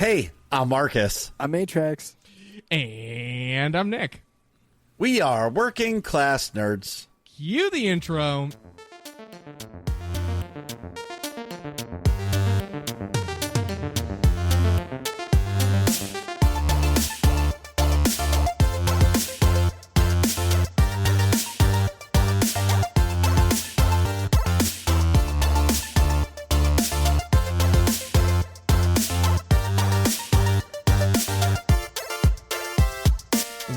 Hey, I'm Marcus. I'm Atrax. And I'm Nick. We are Working Class Nerds. Cue the intro.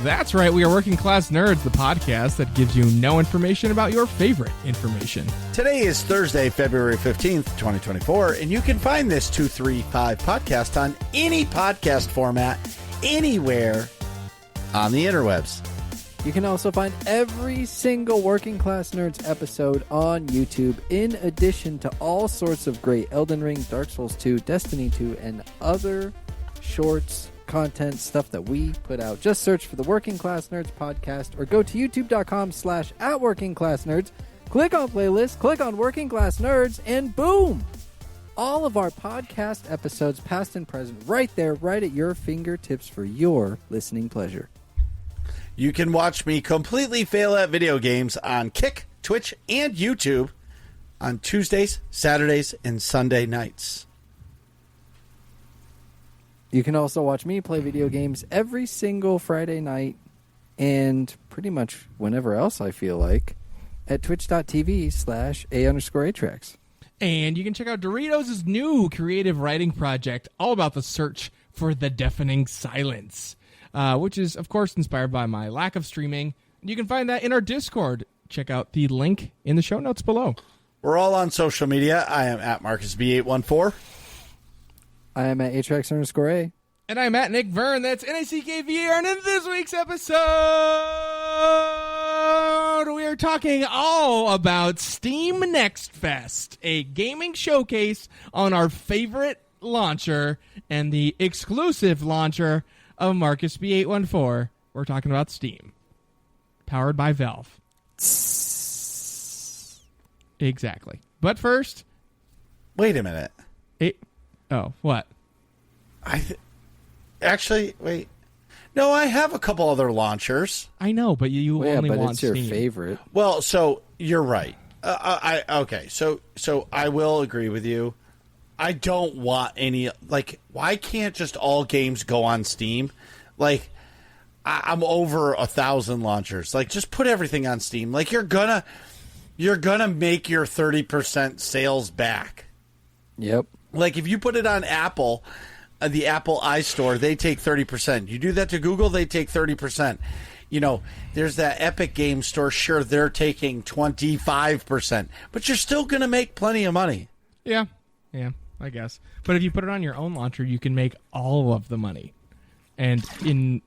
That's right, we are Working Class Nerds, the podcast that gives you no information about your favorite information. Today is Thursday, February 15th, 2024, and you can find this 235 podcast on any podcast format, anywhere on the interwebs. You can also find every single Working Class Nerds episode on YouTube, in addition to all sorts of great Elden Ring, Dark Souls 2, Destiny 2, and other shorts, content, stuff that we put out. Just search for the Working Class Nerds podcast or go to youtube.com/@workingclassnerds. Click on playlist, click on Working Class Nerds, and boom! All of our podcast episodes, past and present, right there, right at your fingertips for your listening pleasure. You can watch me completely fail at video games on Kick, Twitch, and YouTube on Tuesdays, Saturdays, and Sunday nights. You can also watch me play video games every single Friday night and pretty much whenever else I feel like at twitch.tv/A_Atrax. And you can check out Doritos' new creative writing project, all about the search for the deafening silence, which is, of course, inspired by my lack of streaming. You can find that in our Discord. Check out the link in the show notes below. We're all on social media. I am at MarcusB814. I am at Atrax_A. And I'm at Nick Vern. That's NICKVR. And in this week's episode, we are talking all about Steam Next Fest, a gaming showcase on our favorite launcher and the exclusive launcher of Marcus B814. We're talking about Steam, powered by Valve. Exactly. But first, Wait a minute. Oh, what? Actually, wait. No, I have a couple other launchers. I know, but you only but want it's your Steam. favorite. Well, so you're right. Okay. So I will agree with you. I don't want any, like, why can't just all games go on Steam? Like, I'm over 1,000 launchers. Like, just put everything on Steam. Like, you're gonna make your 30% sales back. Yep. Like, if you put it on Apple, the Apple iStore, they take 30%. You do that to Google, they take 30%. You know, there's that Epic Game Store. Sure, they're taking 25%. But you're still going to make plenty of money. Yeah, I guess. But if you put it on your own launcher, you can make all of the money. And game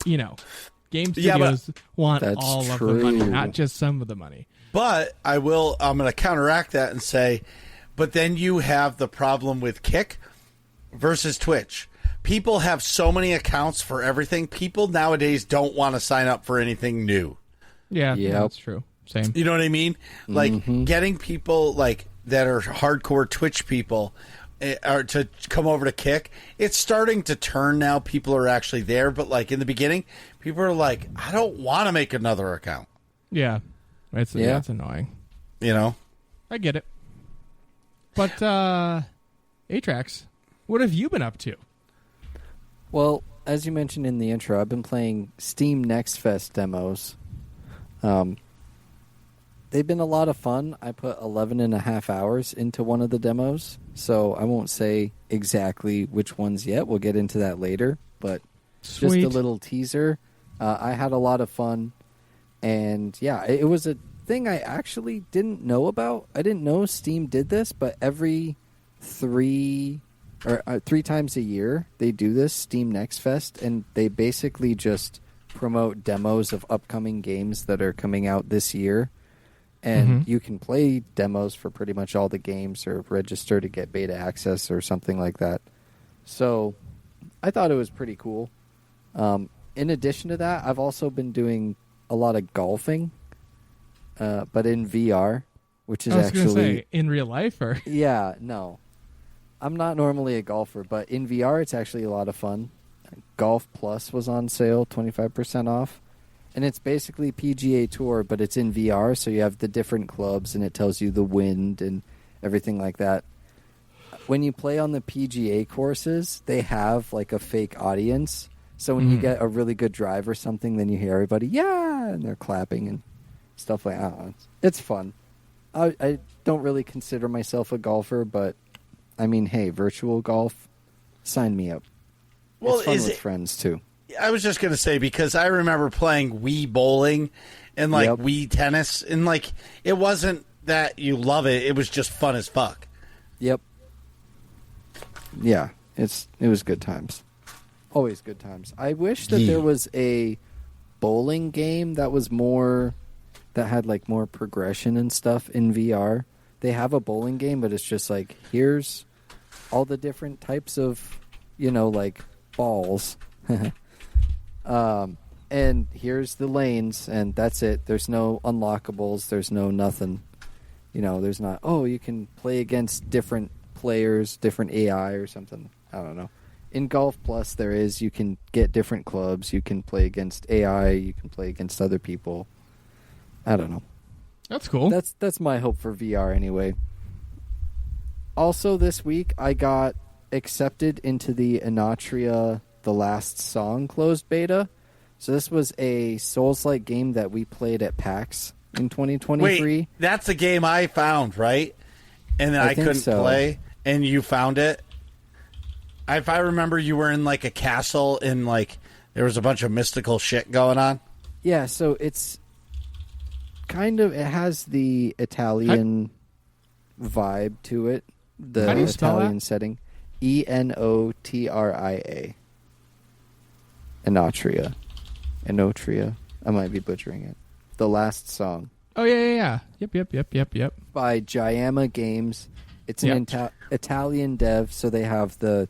studios want all of the money, not just some of the money. But I'm going to counteract that and say, but then you have the problem with Kick versus Twitch. People have so many accounts for everything. People nowadays don't want to sign up for anything new. Yeah, that's true. Same. You know what I mean? Like, getting people like that are hardcore Twitch people or to come over to Kick, it's starting to turn now. People are actually there. But, like, in the beginning, people are like, I don't want to make another account. Yeah. That's annoying. You know? I get it. But, Atrax, what have you been up to? Well, as you mentioned in the intro, I've been playing Steam Next Fest demos. They've been a lot of fun. I put 11 and a half hours into one of the demos, so I won't say exactly which ones yet. We'll get into that later, but Sweet. Just a little teaser. I had a lot of fun, and yeah, it was a thing I actually didn't know about. I didn't know Steam did this, but every three times a year they do this Steam Next Fest, and they basically just promote demos of upcoming games that are coming out this year, and you can play demos for pretty much all the games or register to get beta access or something like that. So I thought it was pretty cool. In addition to that, I've also been doing a lot of golfing, but in VR, which is I was actually gonna say, in real life, or yeah, no. I'm not normally a golfer, but in VR, it's actually a lot of fun. Golf Plus was on sale, 25% off. And it's basically PGA Tour, but it's in VR, so you have the different clubs, and it tells you the wind and everything like that. When you play on the PGA courses, they have like a fake audience. So when you get a really good drive or something, then you hear everybody, yeah, and they're clapping and stuff like that. It's fun. I don't really consider myself a golfer, but I mean, hey, virtual golf, sign me up. Well, it's fun with friends too. I was just going to say, because I remember playing Wii bowling and like Wii tennis, and like it wasn't that you love it, it was just fun as fuck. Yep. Yeah, it was good times. Always good times. I wish that there was a bowling game that was more, that had like more progression and stuff in VR. They have a bowling game, but it's just like, here's all the different types of, like balls. And here's the lanes, and that's it. There's no unlockables. There's no nothing. There's not, you can play against different players, different AI or something. I don't know. In Golf Plus, there is. You can get different clubs. You can play against AI. You can play against other people. I don't know. That's cool. That's my hope for VR anyway. Also this week, I got accepted into the Inatria The Last Song closed beta. So this was a Souls-like game that we played at PAX in 2023. Wait, that's a game I found, right? And then I couldn't play, and you found it? If I remember, you were in like a castle, and like there was a bunch of mystical shit going on. Yeah, so it's kind of, it has the Italian vibe to it. The How do you spell Italian that? setting. Enotria. Inotria. I might be butchering it. The Last Song. Oh, yeah. Yep. By Giamma Games. It's an Italian dev, so they have the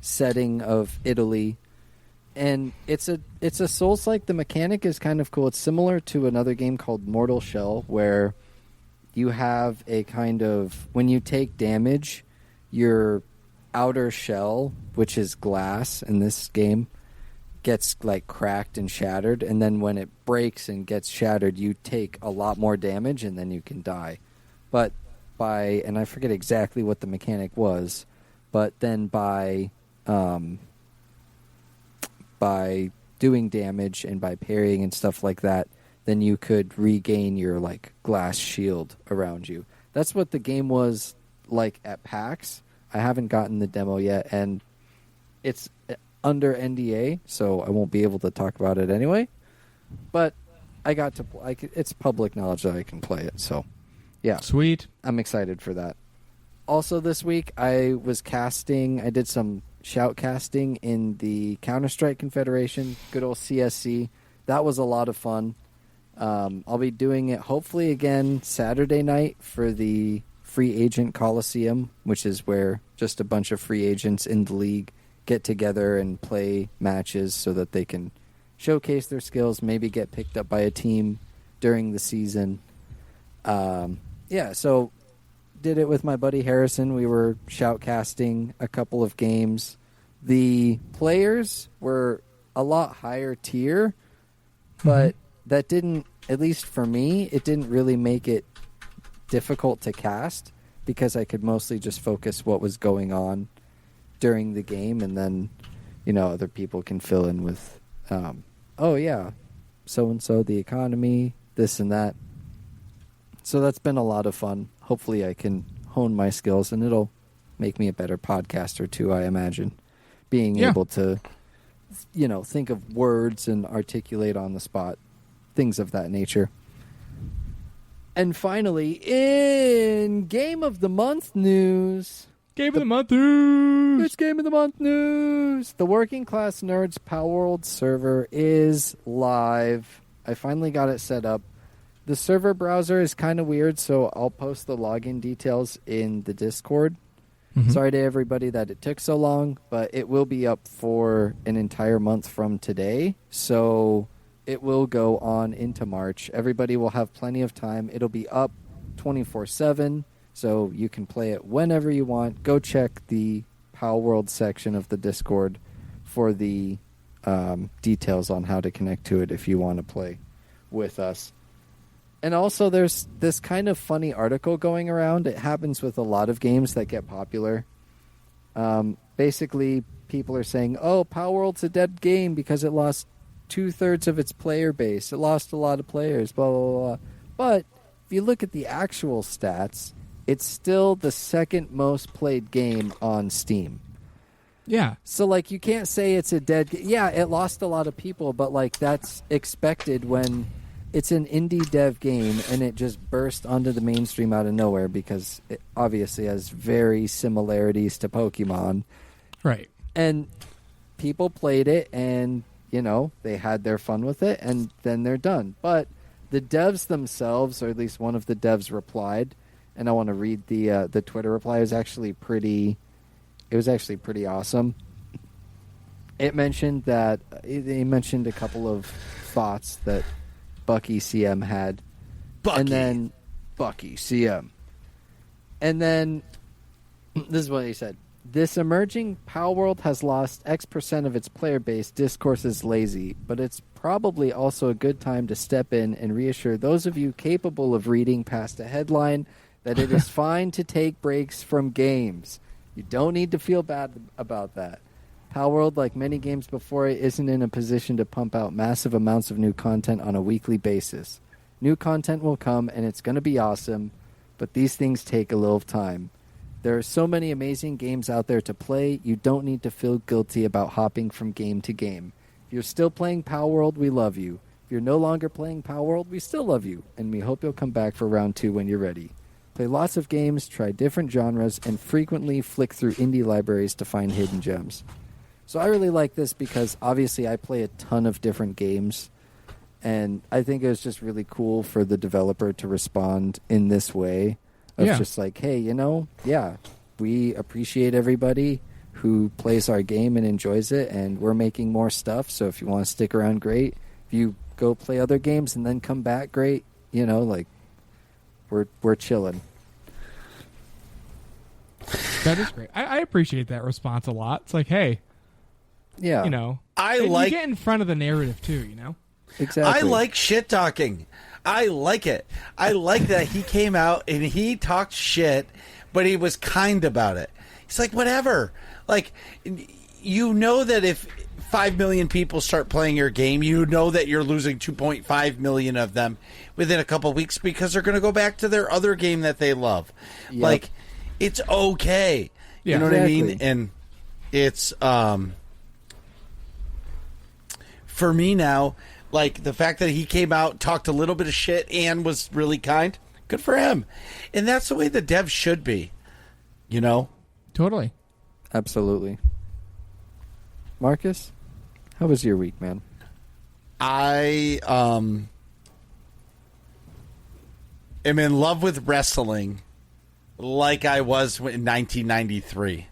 setting of Italy. And it's a Souls-like. The mechanic is kind of cool. It's similar to another game called Mortal Shell, where you have a kind of, when you take damage, your outer shell, which is glass in this game, gets like cracked and shattered, and then when it breaks and gets shattered, you take a lot more damage, and then you can die. But and I forget exactly what the mechanic was, but then by doing damage and by parrying and stuff like that, then you could regain your like glass shield around you. That's what the game was like at PAX. I haven't gotten the demo yet, and it's under NDA, so I won't be able to talk about it anyway. But I got to it's public knowledge that I can play it, so yeah. Sweet. I'm excited for that. Also this week, I did some shout casting in the Counter-Strike Confederation, good old CSC. That was a lot of fun. I'll be doing it hopefully again Saturday night for the Free Agent Coliseum, which is where just a bunch of free agents in the league get together and play matches so that they can showcase their skills, maybe get picked up by a team during the season. So did it with my buddy Harrison. We were shoutcasting a couple of games. The players were a lot higher tier, but that didn't, at least for me, it didn't really make it difficult to cast because I could mostly just focus what was going on during the game, and then, other people can fill in with, so-and-so, the economy, this and that. So that's been a lot of fun. Hopefully I can hone my skills, and it'll make me a better podcaster too, I imagine. Being able to, think of words and articulate on the spot, things of that nature. And finally, in Game of the Month news... Game of the Month news! It's Game of the Month news! The Working Class Nerds Palworld server is live. I finally got it set up. The server browser is kind of weird, so I'll post the login details in the Discord. Sorry to everybody that it took so long, but it will be up for an entire month from today, so it will go on into March. Everybody will have plenty of time. It'll be up 24/7, So you can play it whenever you want. Go check the Power World section of the Discord for the details on how to connect to it if you want to play with us. And also there's this kind of funny article going around. It happens with a lot of games that get popular. Basically, people are saying, oh, Power World's a dead game because it lost 2/3 of its player base. It lost a lot of players, blah, blah, blah. But if you look at the actual stats, it's still the second most played game on Steam. Yeah. So, like, you can't say it's a dead game. Yeah, it lost a lot of people, but, like, that's expected when it's an indie dev game and it just burst onto the mainstream out of nowhere because it obviously has very similarities to Pokemon. Right. And people played it and, you know, they had their fun with it and then they're done. But the devs themselves, or at least one of the devs replied, and I want to read the Twitter reply. It was actually pretty awesome. It mentioned that they mentioned a couple of thoughts that Bucky CM had. Bucky. And then Bucky CM. And then this is what he said. This emerging Power World has lost X% of its player base. Discourse is lazy, but it's probably also a good time to step in and reassure those of you capable of reading past a headline that it is fine to take breaks from games. You don't need to feel bad about that. Power World, like many games before it, isn't in a position to pump out massive amounts of new content on a weekly basis. New content will come, and it's going to be awesome, but these things take a little time. There are so many amazing games out there to play, you don't need to feel guilty about hopping from game to game. If you're still playing Power World, we love you. If you're no longer playing Power World, we still love you, and we hope you'll come back for round 2 when you're ready. Play lots of games, try different genres, and frequently flick through indie libraries to find hidden gems. So I really like this because obviously I play a ton of different games, and I think it was just really cool for the developer to respond in this way of just like, hey, you know, we appreciate everybody who plays our game and enjoys it, and we're making more stuff, so if you want to stick around, great. If you go play other games and then come back, great. You know, like, we're chilling. That is great. I appreciate that response a lot. It's like, hey, Yeah. you know, I you get in front of the narrative too, you know? Exactly. I like shit talking. I like it. I like that he came out and he talked shit, but he was kind about it. He's like, whatever. Like, you know that if 5 million people start playing your game, you know that you're losing 2.5 million of them within a couple of weeks because they're going to go back to their other game that they love. Yep. Like, it's okay. Yeah. You know what I mean? Exactly. And it's, for me now, like, the fact that he came out, talked a little bit of shit, and was really kind, good for him. And that's the way the devs should be, you know? Totally. Absolutely. Marcus, how was your week, man? I am in love with wrestling like I was in 1993.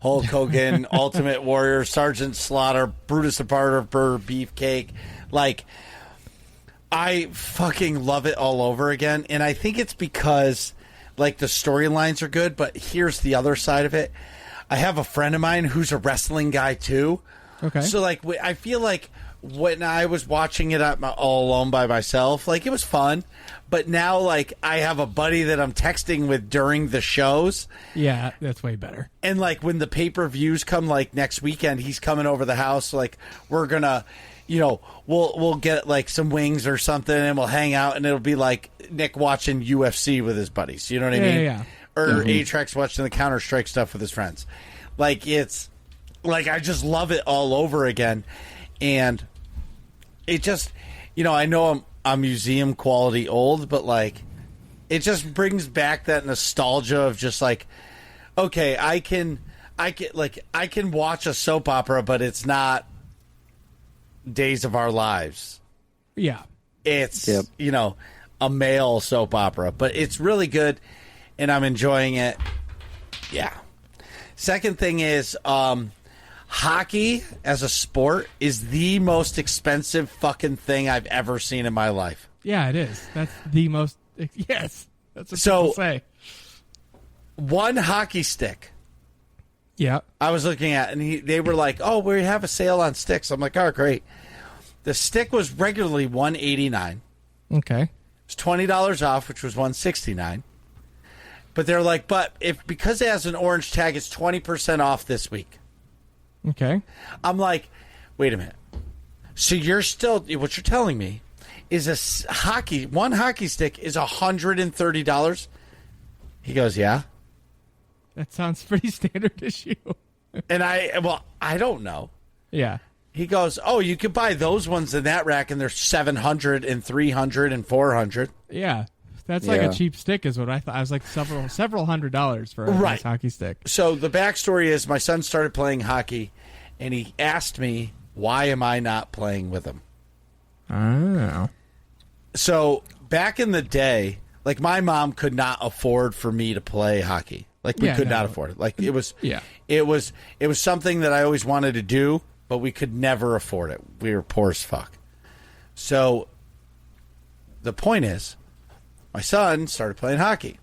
Hulk Hogan, Ultimate Warrior, Sergeant Slaughter, Brutus the Barber, Beefcake. Like, I fucking love it all over again. And I think it's because, like, the storylines are good, but here's the other side of it. I have a friend of mine who's a wrestling guy, too. Okay. So, like, I feel like when I was watching it all alone by myself, like, it was fun. But now, like, I have a buddy that I'm texting with during the shows. Yeah, that's way better. And, like, when the pay-per-views come, like, next weekend, he's coming over the house. Like, we're going to, you know, we'll get, like, some wings or something, and we'll hang out, and it'll be like Nick watching UFC with his buddies. You know what I mean? Yeah. Or A-Trex watching the Counter-Strike stuff with his friends. Like, it's, like, I just love it all over again. And it just, you know, I know I'm museum quality old, but, like, it just brings back that nostalgia of just, like, okay, I can watch a soap opera, but it's not Days of Our Lives. Yeah. It's, you know, a male soap opera, but it's really good, and I'm enjoying it. Yeah. Second thing is, hockey as a sport is the most expensive fucking thing I've ever seen in my life. Yeah, it is. That's the most. Yes, that's what So- people say. one hockey stick. Yeah. I was looking at, and they were like, "Oh, we have a sale on sticks." I'm like, "Oh, great." The stick was regularly $189. Okay. It's $20 off, which was $169. But they're like, because it has an orange tag, it's 20% off this week. Okay. I'm like, wait a minute. So you're still, what you're telling me is one hockey stick is $130? He goes, yeah. That sounds pretty standard issue. And I don't know. Yeah. He goes, oh, you could buy those ones in that rack, and they're $700 and $300 and $400. Yeah. That's like Yeah. a cheap stick is what I thought. I was like several $100s for a nice hockey stick. So the backstory is my son started playing hockey, and he asked me, why am I not playing with him? Oh. So back in the day, like my mom could not afford for me to play hockey. Like we could not afford it. Like it was something that I always wanted to do, but we could never afford it. We were poor as fuck. So the point is, my son started playing hockey.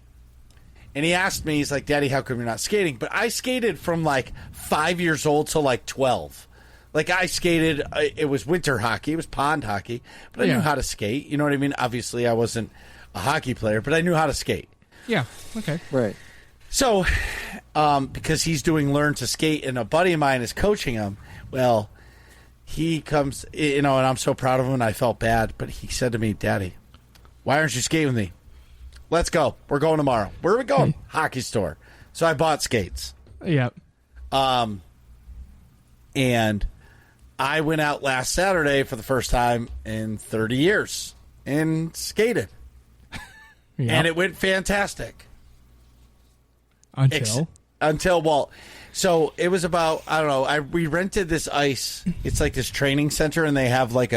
And he asked me, he's like, Daddy, how come you're not skating? But I skated from like 5 years old to like 12. Like I skated, it was winter hockey, it was pond hockey, but I knew how to skate. You know what I mean? Obviously, I wasn't a hockey player, but I knew how to skate. Yeah. Okay. Right. So, because he's doing Learn to Skate, and a buddy of mine is coaching him, well, he comes, and I'm so proud of him, and I felt bad, but he said to me, Daddy, why aren't you skating with me? Let's go. We're going tomorrow. Where are we going? Hockey store. So I bought skates. Yeah. And I went out last Saturday for the first time in 30 years and skated. Yeah. And it went fantastic. Until So it was about, I don't know, we rented this ice. It's like this training center, and they have like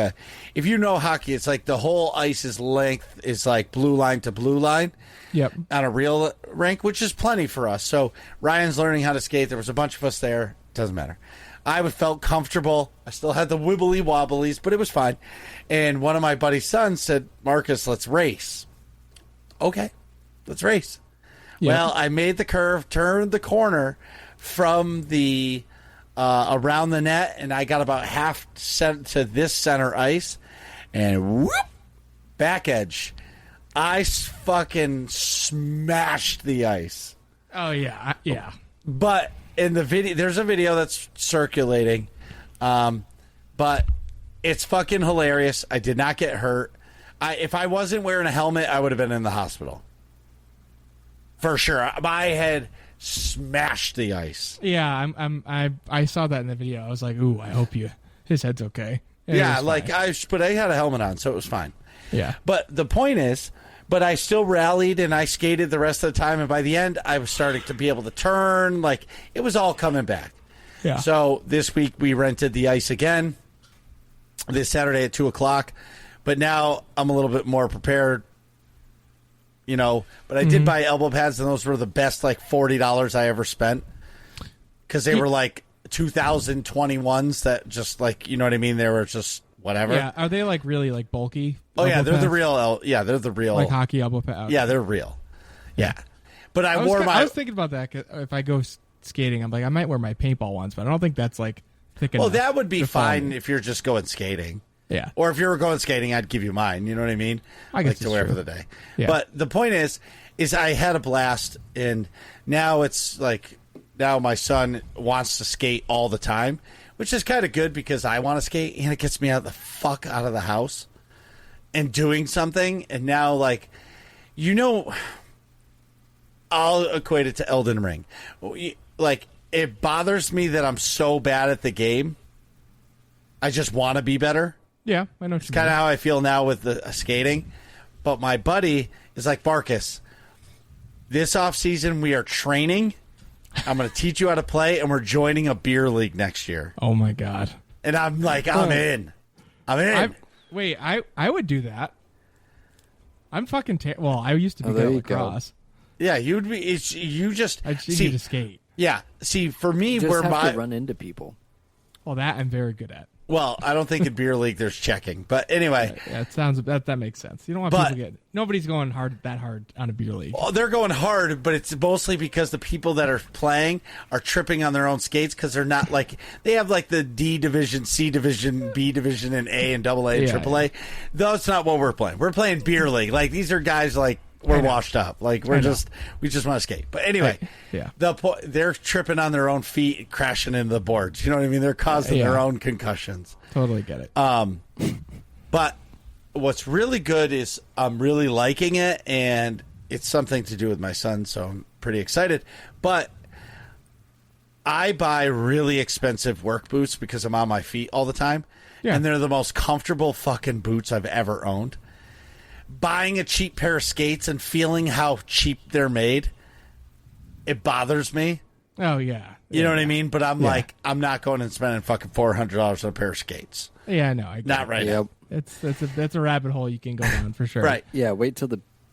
if you know hockey, it's like the whole ice's length is like blue line to blue line. Yep. On a real rink, which is plenty for us. So Ryan's learning how to skate. There was a bunch of us there. Doesn't matter. I felt comfortable. I still had the wibbly wobblies, but it was fine. And one of my buddy's sons said, Marcus, let's race. Okay, let's race. Yep. Well, I made the curve, turned the corner from the around the net, and I got about half sent to this center ice, and whoop, back edge. I fucking smashed the ice. Oh yeah. Yeah. But in the video, there's a video that's circulating, but it's fucking hilarious. I did not get hurt. If I wasn't wearing a helmet, I would have been in the hospital. For sure. My head smashed the ice. Yeah. I saw that in the video. I was like, ooh, I hope his head's okay. And Yeah, it was like fine. but I had a helmet on, so it was fine. Yeah. But the point is, I still rallied and I skated the rest of the time, and by the end, I was starting to be able to turn. Like, it was all coming back. Yeah. So this week we rented the ice again this Saturday at 2:00, but now I'm a little bit more prepared. But I did buy elbow pads, and those were the best, like $40 I ever spent, because they were like 2021s that just like, you know what I mean? They were just whatever. Yeah. Are they like really like bulky? Oh yeah, elbow they're pads? the real. Yeah, they're the real. Like hockey elbow pad. Yeah, they're real. Yeah, but I I was wore thinking about that. 'Cause if I go skating, I'm like, I might wear my paintball ones, but I don't think that's like thick enough. Well, that would be to follow fine me. if you're just going skating. Yeah. Or if you were going skating, I'd give you mine. You know what I mean? I guess like to it's wear true. for the day. Yeah. But the point is I had a blast, and now it's like now my son wants to skate all the time, which is kind of good because I want to skate, and it gets me the fuck out of the house and doing something. And now, like, I'll equate it to Elden Ring. Like, it bothers me that I'm so bad at the game. I just want to be better. Yeah, I know. It's kind of how I feel now with the skating. But my buddy is like, Marcus, this off season we are training. I'm going to teach you how to play, and we're joining a beer league next year. Oh my god. And I'm like, I'm in. Wait, I would do that. I'm fucking well, I used to be Oh, there good at you go. lacrosse. Yeah, you'd be. You just I just need to skate. Yeah, see, for me, You just where have my to run into people. Well, that I'm very good at. Well, I don't think in beer league there's checking, but anyway, Yeah, it sounds that makes sense. You don't want But- people to get nobody's going that hard on a beer league. well, they're going hard, but it's mostly because the people that are playing are tripping on their own skates because they're not like they have like the D division, C division, B division, and A and AA and Yeah, AAA. That's not what we're playing. We're playing beer league. Like these are guys like we're washed up. Like we just want to skate. But anyway, Yeah. they're tripping on their own feet, crashing into the boards. You know what I mean? They're causing Yeah. their own concussions. Totally get it. But what's really good is I'm really liking it, and it's something to do with my son, so I'm pretty excited. But I buy really expensive work boots because I'm on my feet all the time, Yeah. and they're the most comfortable fucking boots I've ever owned. Buying a cheap pair of skates and feeling how cheap they're made, it bothers me. Oh yeah. You know what I mean? But I'm Yeah. like, I'm not going and spending fucking $400 on a pair of skates. Yeah, no, I get Not it. right Yep. now. That's a rabbit hole you can go down for sure. Right. Yeah, wait till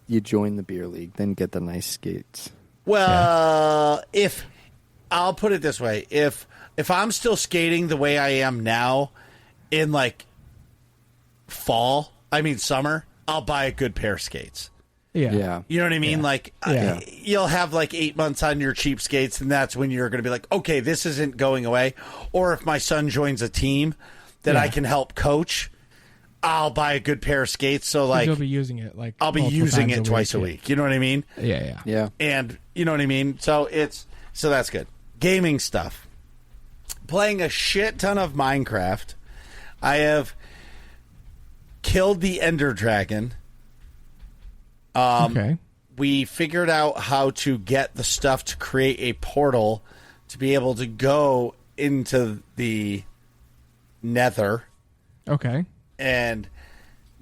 you join the beer league, then get the nice skates. Well, if I'll put it this way, if I'm still skating the way I am now in like summer, I'll buy a good pair of skates. Yeah. Yeah. You know what I mean? Like Yeah. you'll have like 8 months on your cheap skates, and that's when you're going to be like, okay, this isn't going away. Or if my son joins a team that I Yeah. can help coach, I'll buy a good pair of skates. So like You'll be using it like I'll be multiple using times it twice a week. You know what I mean? Yeah, yeah. Yeah. And you know what I mean? So that's good. Gaming stuff. Playing a shit ton of Minecraft. I have killed the Ender Dragon. Okay. We figured out how to get the stuff to create a portal to be able to go into the Nether. Okay. And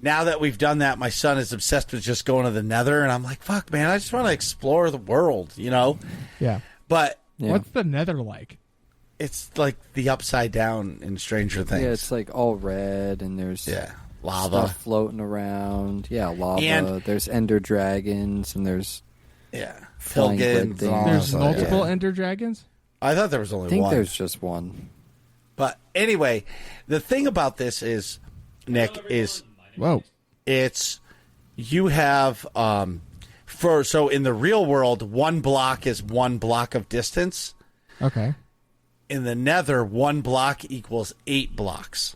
now that we've done that, my son is obsessed with just going to the Nether, and I'm like, fuck, man, I just want to explore the world, you know? Yeah. But Yeah. What's the Nether like? it's like the Upside Down in Stranger Things. Yeah, it's like all red and there's lava. stuff floating around. Yeah, lava. And- there's ender dragons and there's Yeah. Flying Pilgrims good and all things. There's that stuff. multiple Yeah. Ender Dragons? I thought there was only I think one. there's just one. But anyway, the thing about this is, Nick, is Whoa. it's you have so in the real world, 1 block is 1 block of distance. Okay. In the Nether, 1 block equals 8 blocks.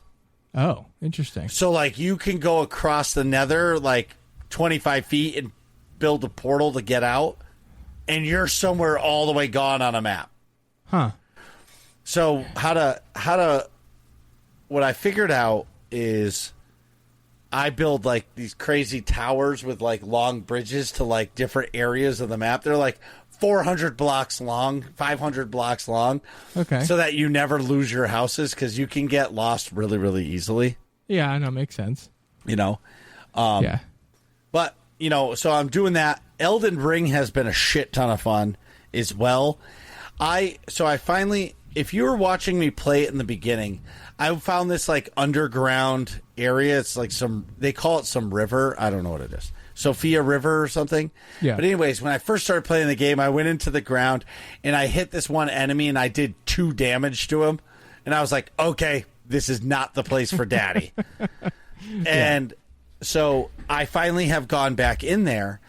Oh, interesting. So like you can go across the Nether like 25 feet and build a portal to get out, and you're somewhere all the way gone on a map. Huh. So what I figured out is I build like these crazy towers with like long bridges to like different areas of the map. They're like 400 blocks long, 500 blocks long. Okay. So that you never lose your houses, because you can get lost really, really easily, Yeah, I know. Makes sense. you know? Yeah. But, you know, so I'm doing that. Elden Ring has been a shit ton of fun as well. I finally, if you were watching me play it in the beginning, I found this like underground area. It's like they call it some river. I don't know what it is. Sophia River or something. Yeah. But anyways, when I first started playing the game, I went into the ground and I hit this one enemy and I did 2 damage to him. And I was like, okay, this is not the place for daddy. And so I finally have gone back in there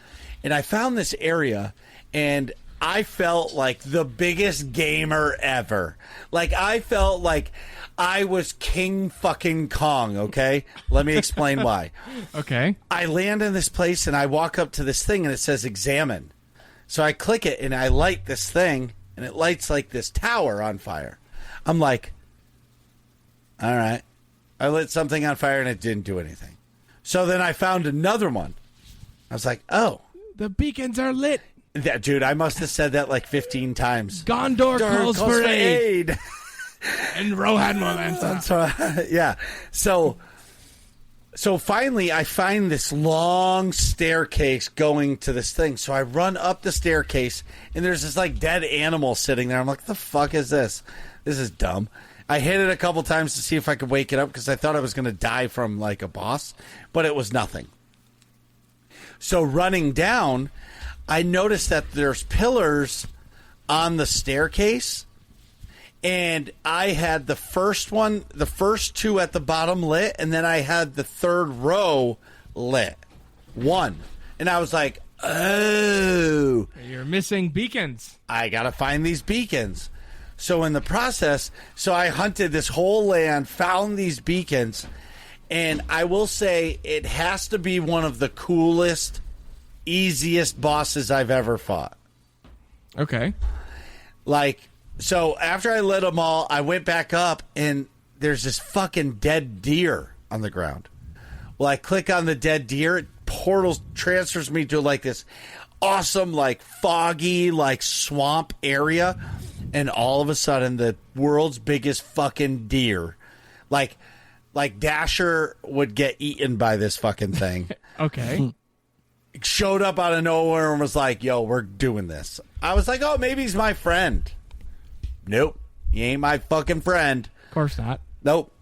and I found this area, and I felt like the biggest gamer ever. Like I felt like I was King fucking Kong, okay? Let me explain why. Okay. I land in this place and I walk up to this thing and it says examine. So I click it and I light this thing and it lights like this tower on fire. I'm like, all right. I lit something on fire and it didn't do anything. So then I found another one. I was like, oh, The beacons are lit. dude, I must have said that like 15 times. Gondor calls for aid. aid. And Rohan will answer. So, yeah. So finally, I find this long staircase going to this thing. So I run up the staircase, and there's this like dead animal sitting there. I'm like, the fuck is this? This is dumb. I hit it a couple times to see if I could wake it up because I thought I was going to die from like a boss, but it was nothing. So running down, I noticed that there's pillars on the staircase. And I had the first two at the bottom lit, and then I had the third row lit. One. And I was like, oh. You're missing beacons. I got to find these beacons. So in the process, I hunted this whole land, found these beacons, and I will say it has to be one of the coolest, easiest bosses I've ever fought. Okay. Like, so after I lit them all, I went back up, and there's this fucking dead deer on the ground. Well, I click on the dead deer, it portals transfers me to like this awesome, like foggy, like swamp area, and all of a sudden the world's biggest fucking deer, like Dasher would get eaten by this fucking thing. Okay. Showed up out of nowhere and was like, yo, we're doing this. I was like, oh, maybe he's my friend. Nope. He ain't my fucking friend. Of course not. Nope.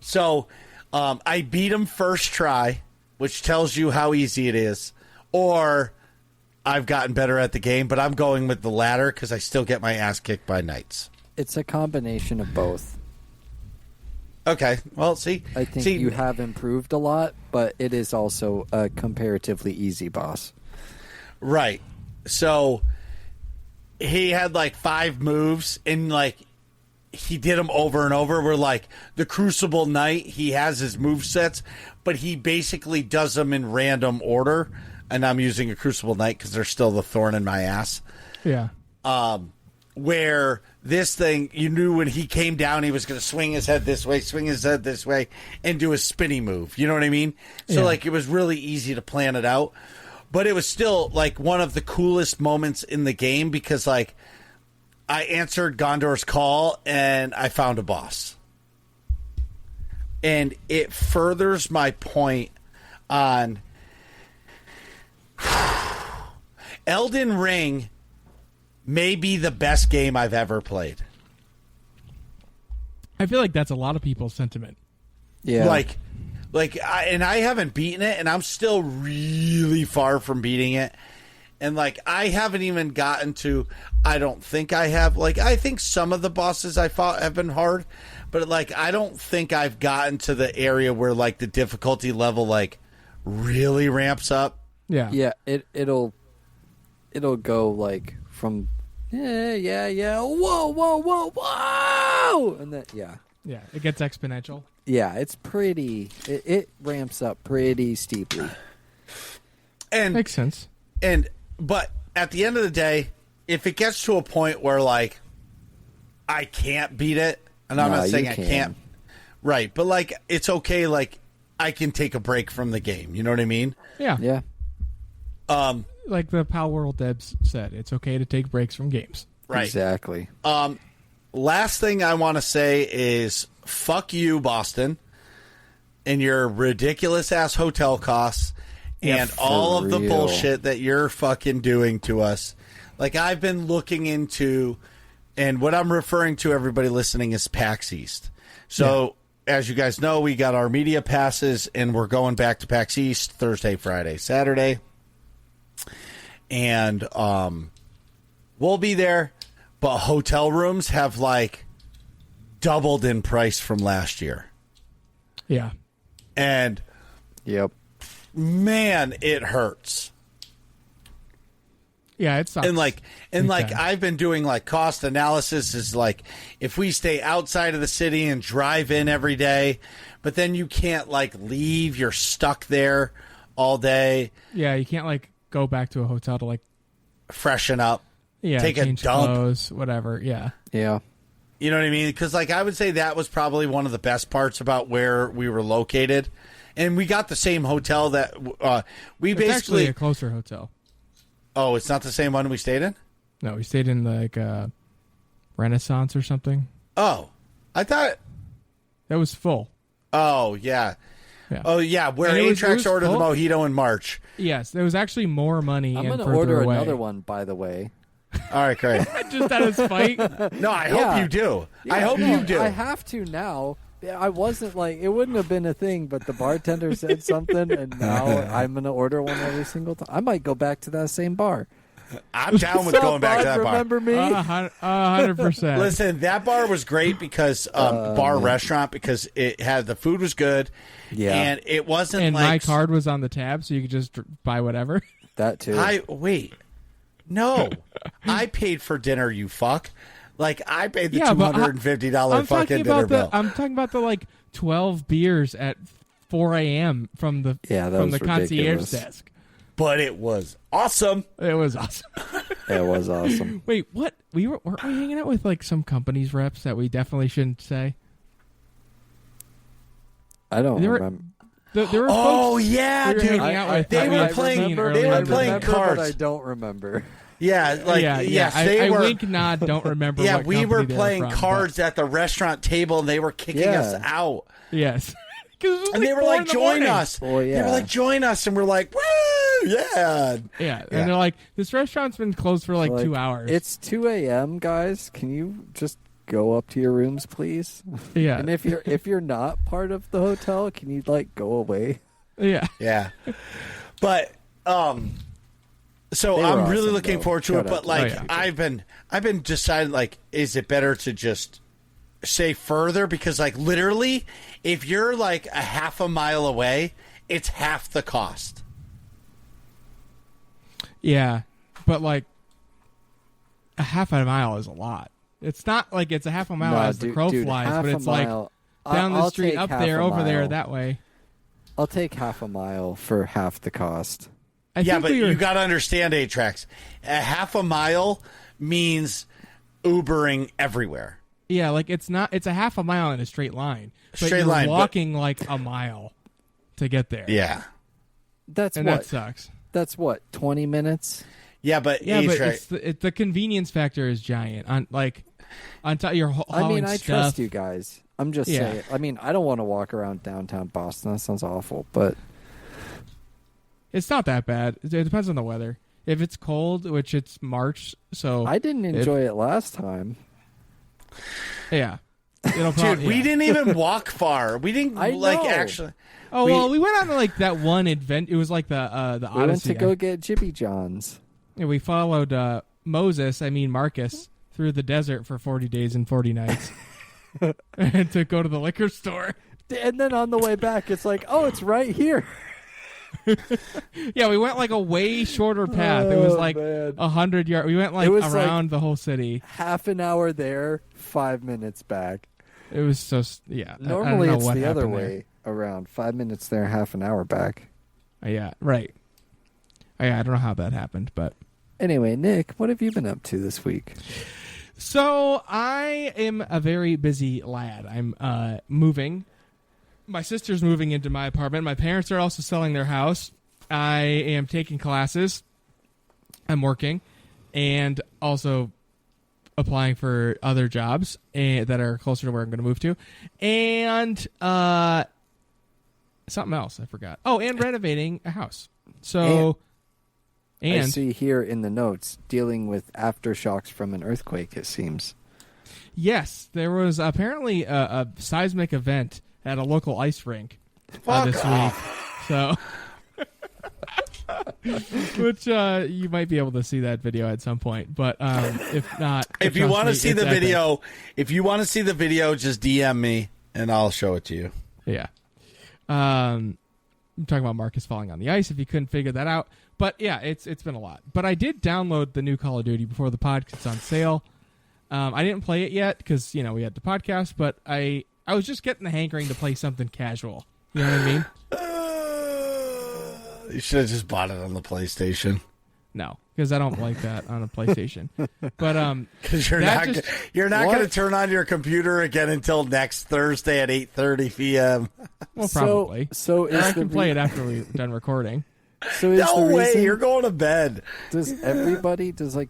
So I beat him first try, which tells you how easy it is. Or I've gotten better at the game, but I'm going with the latter because I still get my ass kicked by knights. It's a combination of both. Okay. Well, see. I think you have improved a lot, but it is also a comparatively easy boss. Right. So he had like 5 moves, and like he did them over and over. We're like the Crucible Knight, he has his move sets, but he basically does them in random order. And I'm using a Crucible Knight because they're still the thorn in my ass. Yeah. Where this thing, you knew when he came down, he was going to swing his head this way, and do a spinny move. You know what I mean? So, like, it was really easy to plan it out. But it was still, like, one of the coolest moments in the game because, like, I answered Gondor's call and I found a boss. And it furthers my point on Elden Ring may be the best game I've ever played. I feel like that's a lot of people's sentiment. Yeah. And I haven't beaten it, and I'm still really far from beating it. And, like, I haven't even gotten to, I don't think I have, like, I think some of the bosses I fought have been hard, but, like, I don't think I've gotten to the area where, like, the difficulty level, like, really ramps up. Yeah. Yeah, it'll go, like, from, whoa, and then, Yeah, it gets exponential. Yeah, it's pretty, it ramps up pretty steeply. And Makes sense. But at the end of the day, if it gets to a point where, like, I can't beat it, and I'm not saying I can't, right, but, like, it's okay, like, I can take a break from the game, you know what I mean? Yeah. Yeah. Like the Pal World Debs said, it's okay to take breaks from games. Right. Exactly. Last thing I want to say is fuck you, Boston, and your ridiculous ass hotel costs and all of the bullshit that you're fucking doing to us. Like, I've been looking into, and what I'm referring to, everybody listening, is PAX East. So, as you guys know, we got our media passes, and we're going back to PAX East Thursday, Friday, Saturday. And we'll be there, but hotel rooms have, like, doubled in price from last year. Yeah. And Yep. man, it hurts. Yeah, it sucks. And like Okay. I've been doing, like, cost analysis is, like, if we stay outside of the city and drive in every day, but then you can't, like, leave, you're stuck there all day. Yeah, you can't, like, go back to a hotel to, like, Freshen up. Take a change dump. clothes, whatever. Yeah. Yeah. You know what I mean? Because, like, I would say that was probably one of the best parts about where we were located. And we got the same hotel that we It's basically... actually a closer hotel. Oh, it's not the same one we stayed in? No, we stayed in, like, Renaissance or something. Oh, I thought... That was full. Oh, yeah. Yeah. Oh, yeah, where And it was Atrax ordered the full? mojito in March. Yes, there was actually more money I'm and going to further order away. another one, by the way. All right, great. Just out of spite. No, I Yeah. hope you do. I Yeah, hope no, you do. I have to now. I wasn't like, it wouldn't have been a thing, but the bartender said something, and now I'm going to order one every single time. I might go back to that same bar. I'm down with going back to that bar. Remember me? 100%. Listen, that bar was great because bar restaurant because it had the food was good, and it wasn't and like my card was on the tab, so you could just buy whatever. That too. No, I paid for dinner. You fuck. Like I paid the Yeah, but $250 fucking dinner bill. I'm talking about the like 12 beers at 4 a.m. from the concierge ridiculous. desk. But it was awesome. It was awesome. It was awesome. Wait, what? Weren't we hanging out with like some companies reps that we definitely shouldn't say? I don't There were- remember. There were Oh folks yeah, we were dude. hanging out with They that were we've playing. seen They earlier were in the playing night. cards. But I don't remember. Yeah, like yes, they I were. wink, nod, don't remember. Yeah, what we were company they playing from, cards at the restaurant table, and they were kicking us out. but- Yes, 'Cause it was And they were 4 like, in the "Join morning." us!" Well, They yeah. were like, "Join us!" And we're like, "Woo, yeah!" Yeah, and they're like, "This restaurant's been closed for like 2 hours." It's 2 a.m., guys. Can you just go up to your rooms, please? Yeah, And if you're not part of the hotel, can you like go away? yeah. Yeah, but so They were I'm really awesome, looking though. forward to Shout it. out But to like, them. I've been deciding like, is it better to just say further because like literally, if you're like a half a mile away, it's half the cost. Yeah, but like a half a mile is a lot. It's not like it's a half a mile Nah, as the crow flies, half but a it's like mile. down the I'll street, take up half there, a over there, mile. that way. I'll take half a mile for half the cost. I Yeah, think but we were, you got to understand, A-Trax. A half a mile means Ubering everywhere. yeah, like it's a half a mile in a straight line. But Straight you're line, but- walking like a mile to get there. Yeah. That's and what. that sucks. That's what 20 minutes. Yeah, but Yeah, but A-Trax. the convenience factor is giant. On top, you're hauling I mean, I stuff. trust you guys. I'm just Yeah. saying. I mean, I don't want to walk around downtown Boston. That sounds awful. But It's not that bad. It depends on the weather. If it's cold, which it's March, so I didn't enjoy it last time. yeah. It'll Dude, probably, we yeah. didn't even walk far. We didn't I like know. actually. Oh well, we went on like that one advent. It was like the We Odyssey. went to go get Jibby John's. Yeah, we followed Marcus through the desert for 40 days and 40 nights, and to go to the liquor store. And then on the way back, it's like, oh, it's right here. Yeah, we went like a way shorter path. It was Oh, like man. 100 yards. We went like It was around the whole city. Half an hour there, 5 minutes back. It was so yeah. Normally, I don't know it's what the other happened way around. 5 minutes there, half an hour back. there. Yeah, right. Yeah, I don't know how that happened, but Anyway, Nick, what have you been up to this week? so I am a very busy lad. I'm moving. My sister's moving into my apartment. My parents are also selling their house. I am taking classes. I'm working, and also applying for other jobs that are closer to where I'm going to move to, and something else I forgot. Oh, and renovating a house. So, I and see here in the notes, dealing with aftershocks from an earthquake, it seems. yes, there was apparently a seismic event at a local ice rink this week. So, which you might be able to see that video at some point, but if not, If you trust want to me, see it's the epic. video, just DM me and I'll show it to you. Yeah. I'm talking about Marcus falling on the ice, if you couldn't figure that out. But yeah, it's been a lot. But I did download the new Call of Duty before the pod 'cause it's on sale. I didn't play it yet because, we had the podcast, but I was just getting the hankering to play something casual. You know what I mean? You should have just bought it on the PlayStation. No, because I don't like that on a PlayStation. But Because you're That not just- you're not What? going to turn on your computer again until next Thursday at 8:30 p.m. well, probably. So Or is I the can play it after we're done recording. So is No the way, reason, you're going to bed. does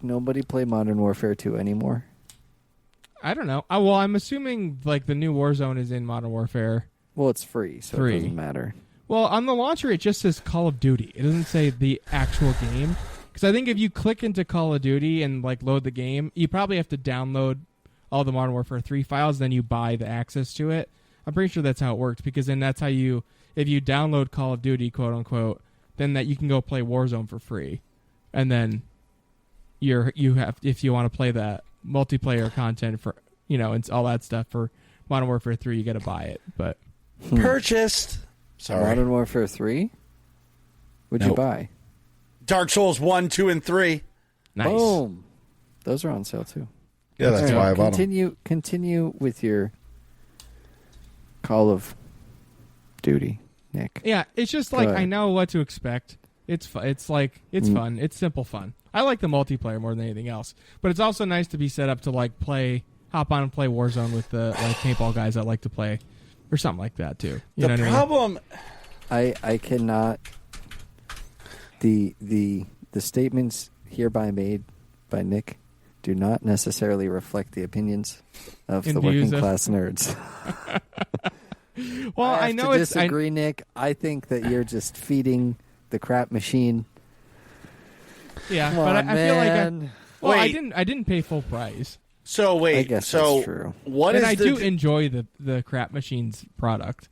nobody play Modern Warfare 2 anymore? I don't know. Well, I'm assuming like the new Warzone is in Modern Warfare. Well, it's free, so Free. it doesn't matter. Well, on the launcher, it just says Call of Duty. It doesn't say the actual game. Because I think if you click into Call of Duty and like load the game, you probably have to download all the Modern Warfare 3 files, then you buy the access to it. I'm pretty sure that's how it works, because then that's how if you download Call of Duty, quote unquote, then that you can go play Warzone for free. And then you have if you want to play the multiplayer content for and all that stuff for Modern Warfare 3, you got to buy it. But Purchased. Sorry. Modern Warfare 3? What'd you Nope. buy? Dark Souls 1, 2, and 3. nice. Boom. Those are on sale too. Yeah, that's All why right, I bought them. Continue with your Call of Duty, Nick. Yeah, it's just Go like ahead. I know what to expect. It's fun. It's fun. It's simple fun. I like the multiplayer more than anything else. But it's also nice to be set up to like hop on and play Warzone with the like paintball guys that like to play, or something like that too. You know The what problem. I cannot. The statements hereby made by Nick do not necessarily reflect the opinions of And the views working of- class nerds. I mean? Well, I, have know to it's disagree, Nick. I think that you're just feeding the crap machine. yeah, Come but on, I feel like man. I Wait. didn't pay full price, So wait. I guess so that's true. what and is I the do enjoy the crap machine's product.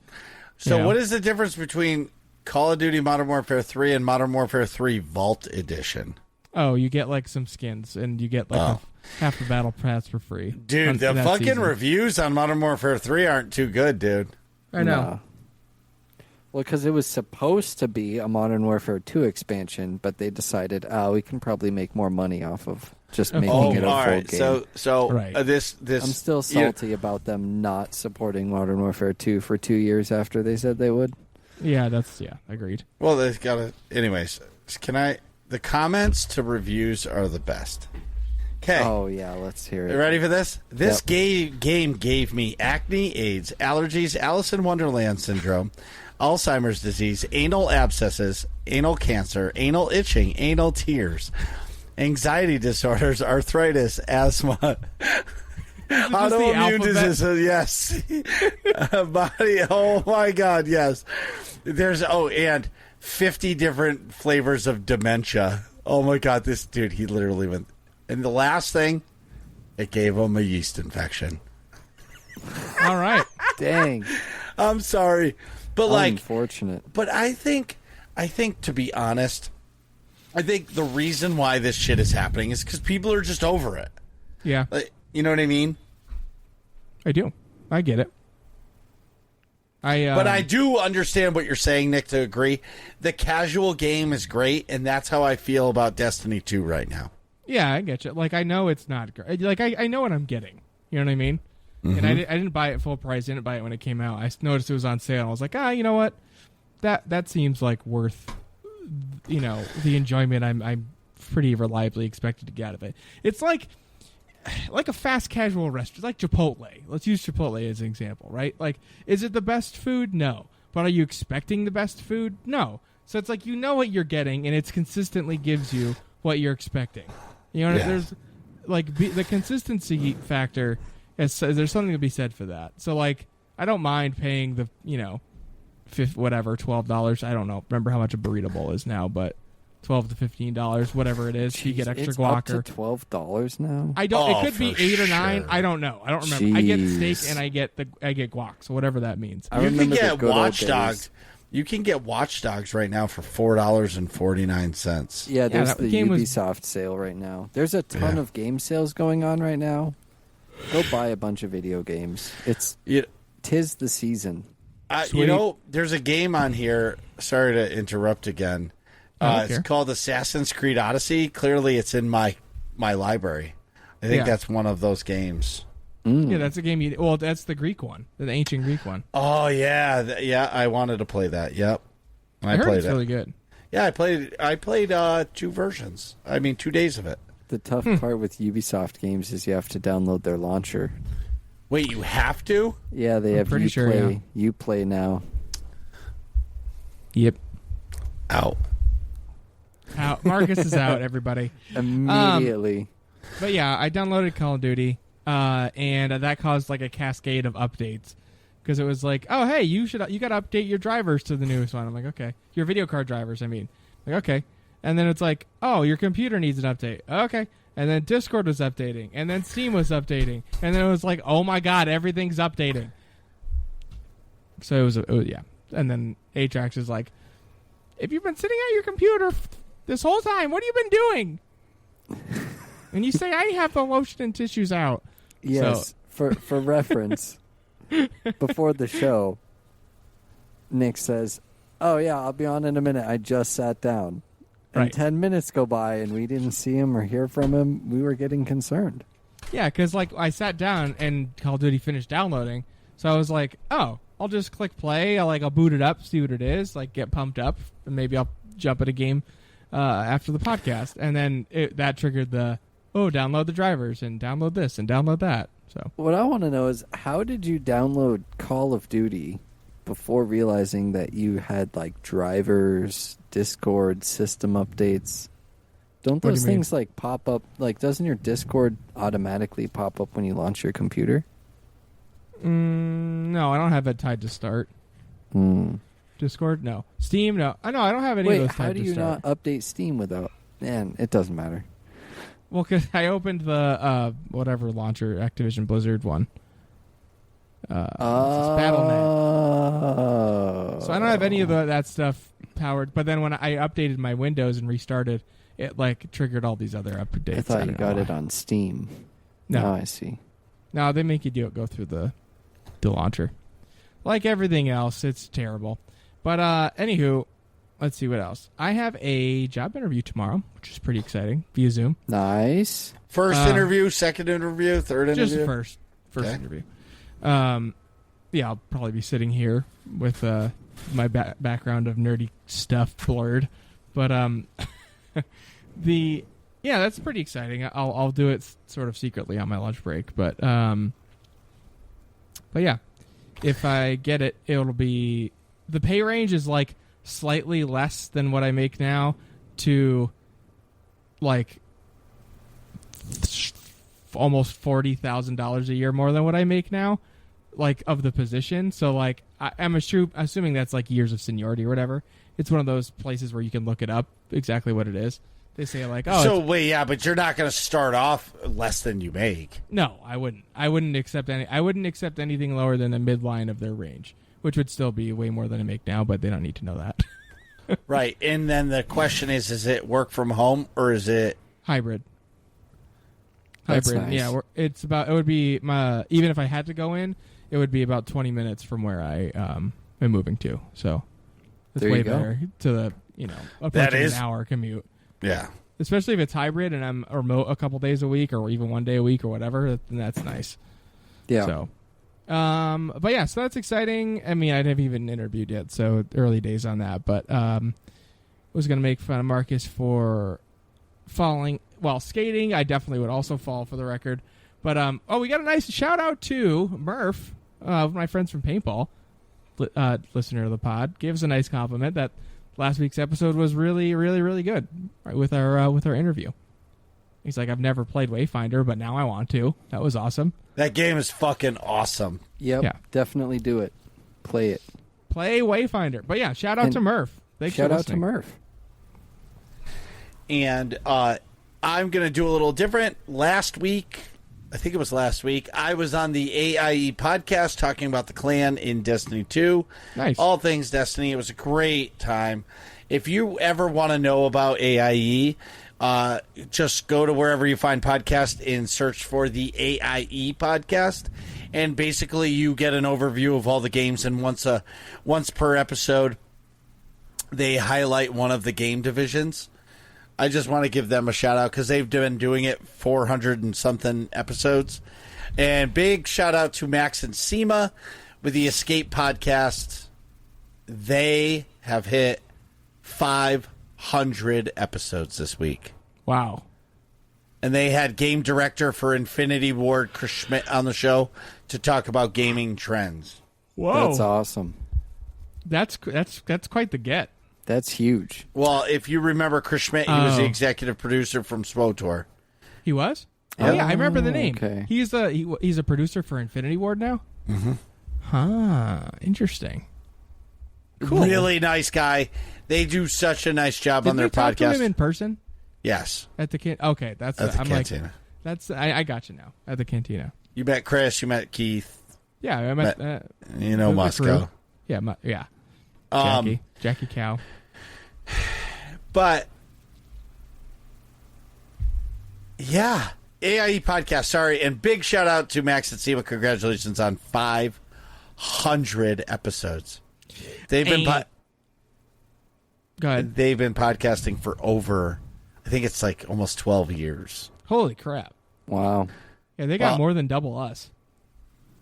so Yeah. what is the difference between Call of Duty Modern Warfare 3 and Modern Warfare 3 Vault Edition? Oh, you get like some skins, and you get like half the battle pass for free. Dude, on- the in that fucking season. reviews on Modern Warfare 3 aren't too good, dude. I know. No. Well, because it was supposed to be a Modern Warfare 2 expansion, but they decided, we can probably make more money off of just making Oh, it a all full right. game. So Right. this I'm still salty about them not supporting Modern Warfare 2 for 2 years after they said they would. Yeah, agreed. Well, they've got to. Anyways, can I? The comments to reviews are the best. Okay. Oh, yeah, let's hear You it. ready for this? This Yep. game gave me acne, AIDS, allergies, Alice in Wonderland syndrome, Alzheimer's disease, anal abscesses, anal cancer, anal itching, anal tears, anxiety disorders, arthritis, asthma, autoimmune alphabet? diseases. Yes, body. Oh my God, yes. There's and 50 different flavors of dementia. Oh my God, this dude. He literally went. And the last thing, it gave him a yeast infection. All right. Dang. I'm sorry, but like, Unfortunate. but I think to be honest, I think the reason why this shit is happening is because people are just over it. Yeah, Like, you know what I mean? I do. I get it. But I do understand what you're saying, Nick. To agree, the casual game is great, and that's how I feel about Destiny 2 right now. Yeah, I get you. Like, I know it's not great. Like, I know what I'm getting. You know what I mean? Mm-hmm. And I didn't buy it full price. Didn't buy it when it came out. I noticed it was on sale. I was like, you know what? That seems like worth, the enjoyment I'm pretty reliably expected to get out of it. It's like a fast casual restaurant, like Chipotle. Let's use Chipotle as an example, right? Like, is it the best food? No. But are you expecting the best food? No. So it's like, you know what you're getting, and it consistently gives you what you're expecting. You know, Yeah. there's like the consistency factor. There's something to be said for that. So like, I don't mind paying the $12. I don't know. Remember how much a burrito bowl is now, but $12 to $15, whatever it is. You get extra It's guac up to or $12 now? I don't. Oh, It could be for 8 or 9. sure. I don't know. I don't remember. I get steak Jeez. and I get guac. So whatever that means. I You can remember the get good old Watch days. Dogs. You can get Watch Dogs right now for $4.49. Yeah, there's that the game was- Ubisoft sale right now. There's a ton Yeah. of game sales going on right now. Go buy a bunch of video games. Tis the season. Sweet. There's a game on here. Sorry to interrupt again. I don't It's care. called Assassin's Creed Odyssey. Clearly, it's in my library. I think Yeah. that's one of those games. Yeah, that's a game. Well, that's the Greek one, the ancient Greek one. Oh yeah, yeah. I wanted to play that. Yep, I heard played it's it. really good. Yeah, I played 2 versions. I mean, 2 days of it. The tough part with Ubisoft games is you have to download their launcher. Wait, you have to? Yeah, they I'm have pretty sure, Uplay. Uplay now. Yep. Out. Marcus is out. Everybody. Immediately. But yeah, I downloaded Call of Duty, and that caused like a cascade of updates because it was like, oh hey, you got to update your drivers to the newest one. I'm like, okay, your video card drivers. I mean, like okay, and then it's like, oh, your computer needs an update. Okay, and then Discord was updating, and then Steam was updating, and then it was like, oh my god, everything's updating. So it was yeah, and then Atrax is like, if you've been sitting at your computer this whole time, what have you been doing? And you say I have the lotion and tissues out. Yes, So- for reference, before the show, Nick says, "Oh yeah, I'll be on in a minute. I just sat down." And Right. 10 minutes go by and we didn't see him or hear from him. We were getting concerned. Yeah, because like I sat down and Call of Duty finished downloading, so I was like, oh, I'll just click play. I'll boot it up, see what it is, like get pumped up, and maybe I'll jump at a game after the podcast. And then that triggered the download the drivers and download this and download that. So What I want to know is, how did you download Call of Duty before realizing that you had like drivers, Discord, system updates? Don't What do those you mean? things like pop up? Like, doesn't your Discord automatically pop up when you launch your computer? no, I don't have it tied to start. Discord, no. Steam, no. I know I don't have any of Wait, those how tied do to you start. not update Steam without? Man, it doesn't matter. Well, because I opened the whatever launcher, Activision Blizzard one. It's Battle.net. Oh. So I don't have any of that stuff powered. But then when I updated my Windows and restarted, it like triggered all these other updates. I thought you don't know got why. it on Steam. No. Now I see. No, they make you go through the launcher. Like everything else, it's terrible. But anywho, let's see what else. I have a job interview tomorrow, which is pretty exciting via Zoom. Nice. First interview, second interview, third interview. Just the first Okay. interview. Yeah, I'll probably be sitting here with my background of nerdy stuff blurred, but that's pretty exciting. I'll do it sort of secretly on my lunch break, but yeah, if I get it, it'll be the pay range is like slightly less than what I make now to like almost $40,000 a year more than what I make now, like of the position. So like I'm assuming that's like years of seniority or whatever. It's one of those places where you can look it up exactly what it is. They say like, oh, So wait, yeah, but you're not going to start off less than you make. no, I wouldn't. I wouldn't accept anything lower than the midline of their range, which would still be way more than I make now, but they don't need to know that. Right. And then the question is it work from home or is it Hybrid. That's Hybrid. nice. Yeah, it would be even if I had to go in, it would be about 20 minutes from where I am moving to. So it's There way you go. better to the, approaching is- an hour commute. yeah. Especially if it's hybrid and I'm remote a couple days a week or even one day a week or whatever, then that's nice. Yeah. So, but yeah, so that's exciting. I mean, I haven't even interviewed yet, so early days on that. But was going to make fun of Marcus for falling while skating. I definitely would also fall, for the record. But we got a nice shout out to Murph, one of my friends from Paintball, listener of the pod, gave us a nice compliment that last week's episode was really, really, really good. Right, with our interview. He's like, I've never played Wayfinder, but now I want to. That was awesome. That game is fucking awesome. Yep. Yeah. Definitely do it. Play it. Play Wayfinder. But yeah, shout out And to Murph. Thanks Shout for out to listening. Murph. And I'm going to do a little different. Last week, I was on the AIE podcast talking about the clan in Destiny 2. Nice. All things Destiny. It was a great time. If you ever want to know about AIE, just go to wherever you find podcasts and search for the AIE podcast. And basically you get an overview of all the games, and once per episode, they highlight one of the game divisions. I just want to give them a shout out because they've been doing it 400 and something episodes. And big shout out to Max and Seema with the Escape podcast. They have hit 500 episodes this week. Wow. And they had game director for Infinity Ward, Chris Schmidt, on the show to talk about gaming trends. Whoa. That's awesome. That's quite the get. That's huge. Well, if you remember Chris Schmidt, he was the Oh. executive producer from SWOTOR. He was? Yeah. Oh yeah, I remember the name. Okay. He's a producer for Infinity Ward now? Mm-hmm. Huh. Interesting. Cool. Really nice guy. They do such a nice job Did on we their talk to him podcast. in person? Yes, At the okay, that's at the I'm cantina. like that's I got you now. At the cantina. You met Chris. You met Keith. Yeah, I met You know the Musco. crew. Yeah. Um, Jackie Cow. But Yeah. AIE podcast, sorry. And big shout out to Max and Sema. Congratulations on 500 episodes. They've been Go ahead. they've been podcasting for over, I think it's like almost 12 years. Holy crap. Wow. Yeah, they got Well- more than double us.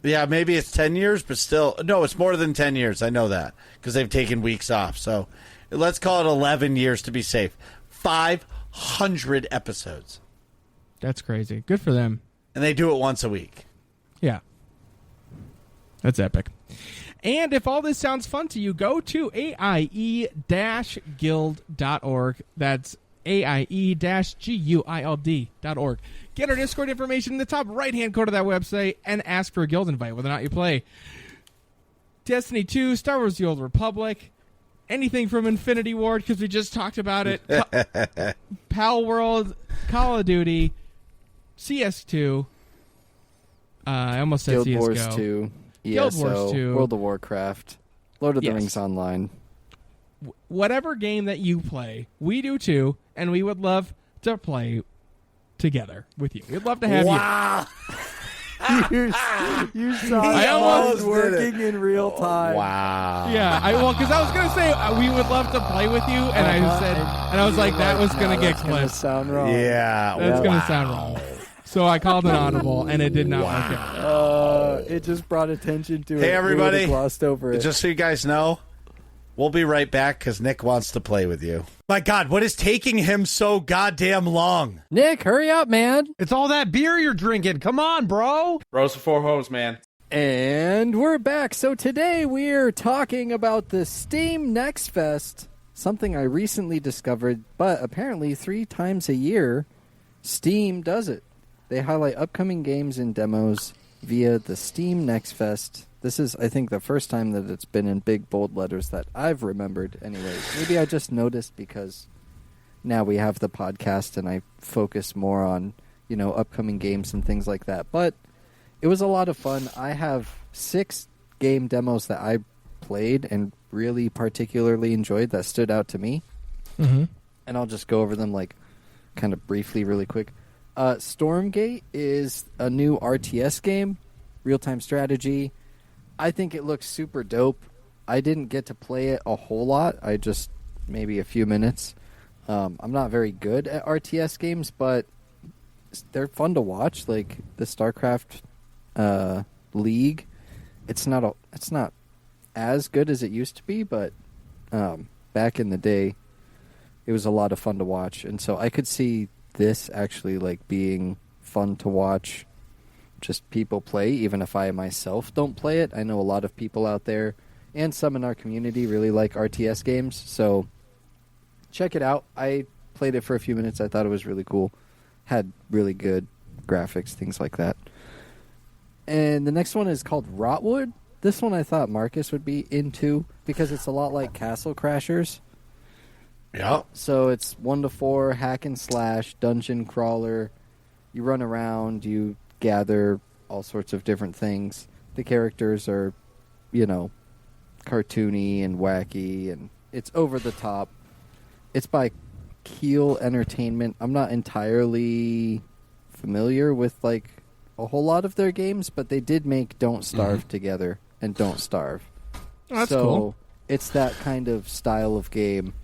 Yeah, maybe it's 10 years, but still. No, it's more than 10 years. I know that because they've taken weeks off. So let's call it 11 years to be safe. 500 episodes. That's crazy. Good for them. And they do it once a week. Yeah. That's epic. And if all this sounds fun to you, go to aie-guild.org. That's aie-guild.org. Get our Discord information in the top right-hand corner of that website and ask for a guild invite, whether or not you play Destiny 2, Star Wars The Old Republic, anything from Infinity Ward, because we just talked about it, Pal World, Call of Duty, CS2, I almost said Guild CSGO. Wars 2, Guild ESO, Wars 2. World of Warcraft, Lord of the Yes. Rings Online. Whatever game that you play, we do too, and we would love to play together with you. We'd love to have Wow. you saw I it almost working in real time. Wow. you. Yeah, because I was gonna say we would love to play with you, and I said, and I was like, that was gonna get That's gonna clipped. sound wrong. Yeah. That's wow. gonna sound wrong. So I called an audible, and it did not work out. It just brought attention to it. Hey, We everybody. would've glossed over it. Just so you guys know, we'll be right back because Nick wants to play with you. My God, what is taking him so goddamn long? Nick, hurry up, man. It's all that beer you're drinking. Come on, bro. Bros before hoes, man. And we're back. So today we're talking about the Steam Next Fest, something I recently discovered, but apparently 3 times a year, Steam does it. They highlight upcoming games and demos via the Steam Next Fest. This is, I think, the first time that it's been in big, bold letters that I've remembered anyway. Maybe I just noticed because now we have the podcast and I focus more on, upcoming games and things like that. But it was a lot of fun. I have 6 game demos that I played and really particularly enjoyed that stood out to me. Mm-hmm. And I'll just go over them kind of briefly really quick. Stormgate is a new RTS game, real-time strategy. I think it looks super dope. I didn't get to play it a whole lot. I just maybe a few minutes. I'm not very good at RTS games, but they're fun to watch. Like the StarCraft League, it's not as good as it used to be, but back in the day, it was a lot of fun to watch. And so I could see this actually being fun to watch. Just people play, even if I myself don't play it. I know a lot of people out there and some in our community really like RTS games, so check it out. I played it for a few minutes. I thought it was really cool. Had really good graphics, things like that. And the next one is called Rotwood. This one I thought Marcus would be into because it's a lot like Castle Crashers. Yeah. So it's 1 to 4 hack and slash dungeon crawler. You run around, you gather all sorts of different things. The characters are, cartoony and wacky, and it's over the top. It's by Keel Entertainment. I'm not entirely familiar with a whole lot of their games, but they did make Don't Starve Together and Don't Starve. Oh, that's so cool. it's that kind of style of game.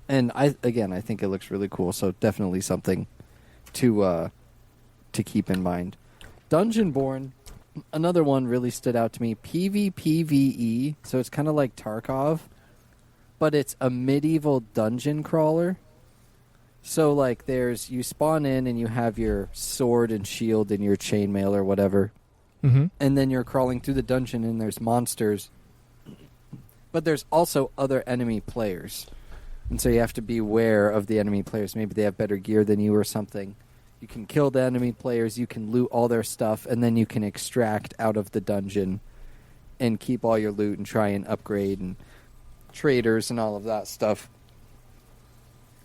And I think it looks really cool, so definitely something to keep in mind. Dungeonborn, another one really stood out to me. PvPvE, so it's kind of like Tarkov, but it's a medieval dungeon crawler. So you spawn in and you have your sword and shield and your chainmail or whatever, Mm-hmm. and then you're crawling through the dungeon and there's monsters, but there's also other enemy players. And so you have to be aware of the enemy players. Maybe they have better gear than you or something. You can kill the enemy players, you can loot all their stuff, and then you can extract out of the dungeon and keep all your loot and try and upgrade and traders and all of that stuff.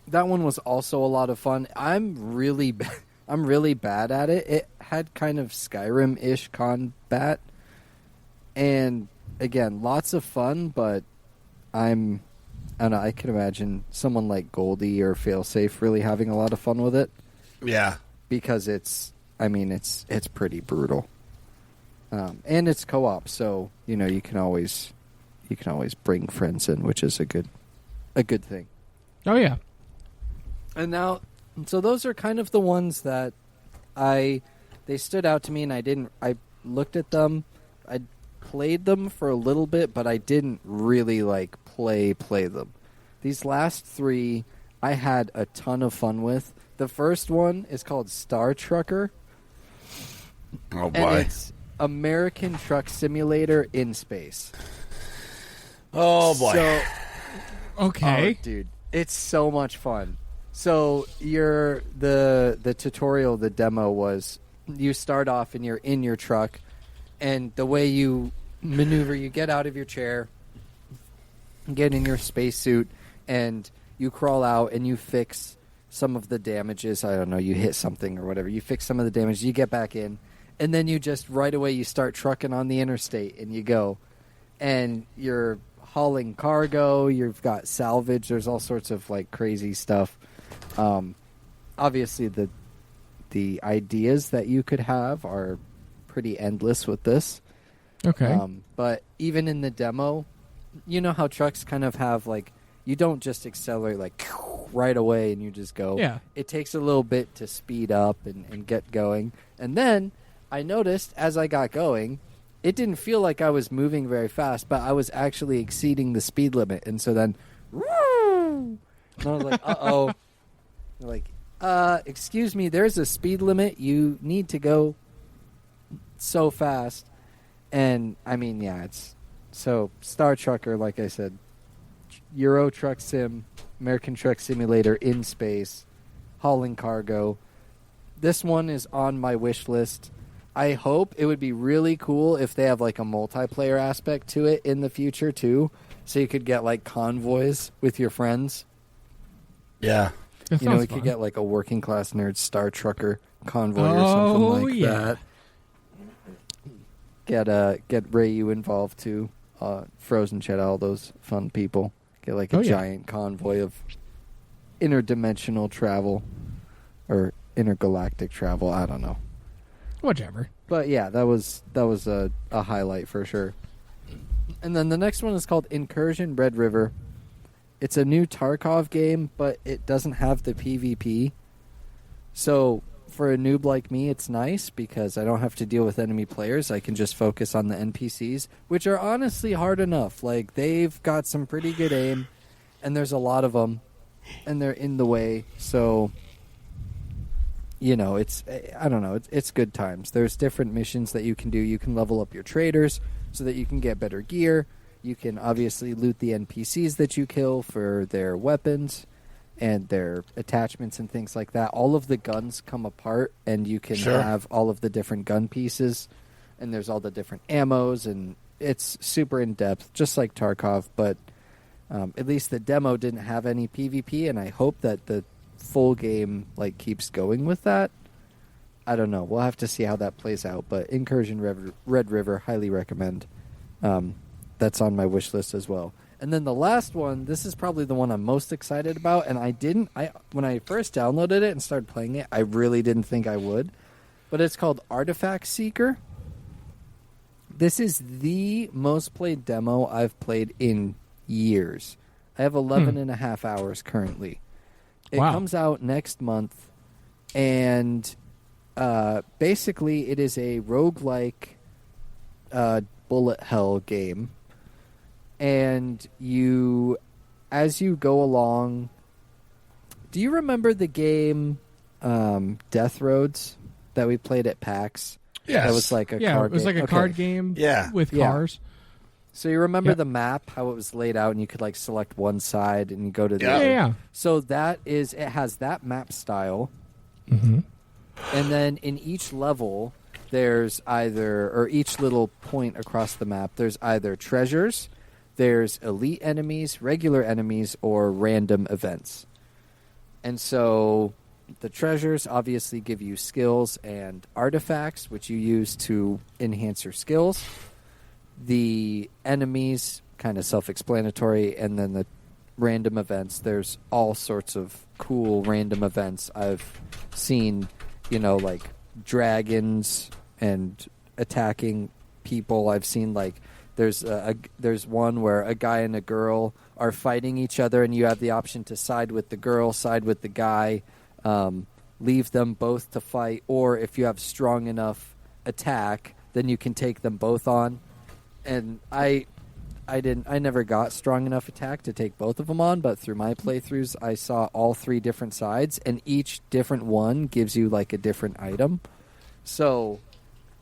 That one was also a lot of fun. I'm really bad at it. It had kind of Skyrim-ish combat. And again, lots of fun, but I don't know, I can imagine someone like Goldie or Failsafe really having a lot of fun with it. Yeah. because it's pretty brutal. And it's co-op, so you can always bring friends in, which is a good thing. Oh yeah. And now, so those are kind of the ones that they stood out to me, and I looked at them, I played them for a little bit, but I didn't really play them. These last three I had a ton of fun with. The first one is called Star Trucker. Oh And boy. it's American Truck Simulator in space. Oh boy. So, Okay. oh, dude, it's so much fun. So the tutorial, the demo was you start off and you're in your truck, and the way you maneuver, you get out of your chair, get in your spacesuit, and you crawl out and you fix some of the damages. I don't know, you hit something or whatever. You fix some of the damage, you get back in, and then you just right away you start trucking on the interstate and you go. And you're hauling cargo, you've got salvage, there's all sorts of crazy stuff. Obviously the ideas that you could have are pretty endless with this. Okay. But even in the demo, you know how trucks kind of have you don't just accelerate right away and you just go. Yeah. It takes a little bit to speed up and get going. And then I noticed as I got going, it didn't feel like I was moving very fast, but I was actually exceeding the speed limit. And so then, and I was like, uh-oh. Excuse me, there's a speed limit. You need to go so fast. And, it's... So, Star Trucker, like I said, Euro Truck Sim, American Truck Simulator in space, hauling cargo. This one is on my wish list. I hope it would be really cool if they have a multiplayer aspect to it in the future too, so you could get convoys with your friends. Yeah. That We sounds could fun. get a working class nerd Star Trucker convoy or something like yeah. that. Get Rayu involved too. Frozen Chet, all those fun people. Get a Oh, yeah. giant convoy of interdimensional travel or intergalactic travel. I don't know. Whatever. But yeah, that was a highlight for sure. And then the next one is called Incursion Red River. It's a new Tarkov game, but it doesn't have the PvP. So for a noob like me, it's nice because I don't have to deal with enemy players. I can just focus on the NPCs, which are honestly hard enough. They've got some pretty good aim, and there's a lot of them, and they're in the way. So it's I don't know. It's good times. There's different missions that you can do. You can level up your traders so that you can get better gear. You can obviously loot the NPCs that you kill for their weapons and their attachments and things like that. All of the guns come apart, and you can Sure. have all of the different gun pieces, and there's all the different ammos, and it's super in-depth, just like Tarkov, but at least the demo didn't have any PvP, and I hope that the full game keeps going with that. I don't know. We'll have to see how that plays out, but Incursion Red River, highly recommend. That's on my wish list as well. And then the last one, this is probably the one I'm most excited about, and when I first downloaded it and started playing it, I really didn't think I would. But it's called Artifact Seeker. This is the most played demo I've played in years. I have 11 and a half hours currently. It Wow. comes out next month, and basically it is a roguelike bullet hell game. And as you go along, do you remember the game Death Roads that we played at PAX? Yes. That was a Yeah, card it was game. like a Okay. card game Yeah. with Yeah. cars. So you remember Yep. the map, how it was laid out, and you could select one side and you go to the Yeah. other. Yeah. So it has that map style. Mm-hmm. And then in each level, each little point across the map, there's either treasures, there's elite enemies, regular enemies, or random events. And so the treasures obviously give you skills and artifacts, which you use to enhance your skills. The enemies, kind of self-explanatory, and then the random events. There's all sorts of cool random events. I've seen, like dragons and attacking people. I've seen there's one where a guy and a girl are fighting each other, and you have the option to side with the girl, side with the guy, leave them both to fight, or if you have strong enough attack, then you can take them both on. And I never got strong enough attack to take both of them on, but through my playthroughs, I saw all 3 different sides, and each different one gives you a different item. So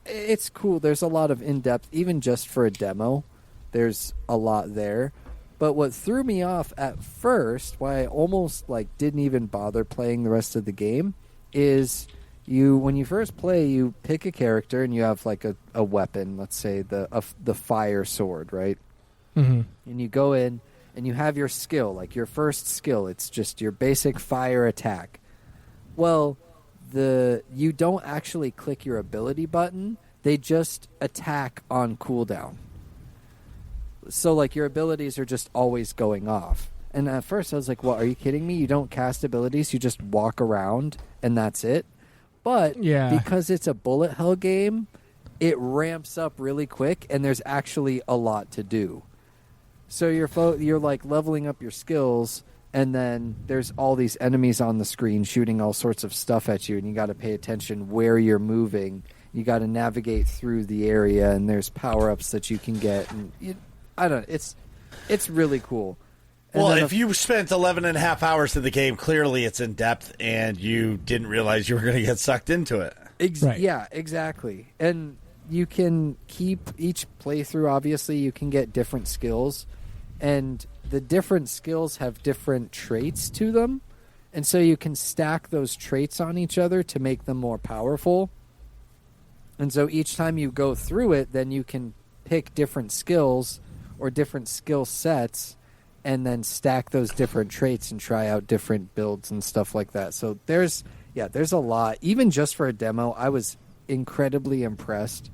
it's cool. There's a lot of in-depth, even just for a demo. There's a lot there. But what threw me off at first, why I almost didn't even bother playing the rest of the game, is when you first play, you pick a character and you have a weapon. Let's say the fire sword, right? Mm-hmm. And you go in and you have your skill, your first skill. It's just your basic fire attack. Well, you don't actually click your ability button. They just attack on cooldown. So your abilities are just always going off. And at first I was like, "What? Are you kidding me? You don't cast abilities. You just walk around and that's it." But because it's a bullet hell game, it ramps up really quick, and there's actually a lot to do. So you're leveling up your skills, and then there's all these enemies on the screen shooting all sorts of stuff at you, and you got to pay attention where you're moving. You got to navigate through the area, and there's power-ups that you can get. And it's really cool. And well, if you spent 11 and a half hours in the game, clearly it's in depth, and you didn't realize you were going to get sucked into it. Right. Yeah, exactly. And you can keep each playthrough, obviously, you can get different skills, and the different skills have different traits to them, and so you can stack those traits on each other to make them more powerful. And so each time you go through it, then you can pick different skills or different skill sets and then stack those different traits and try out different builds and stuff like that. So there's a lot. Even just for a demo, I was incredibly impressed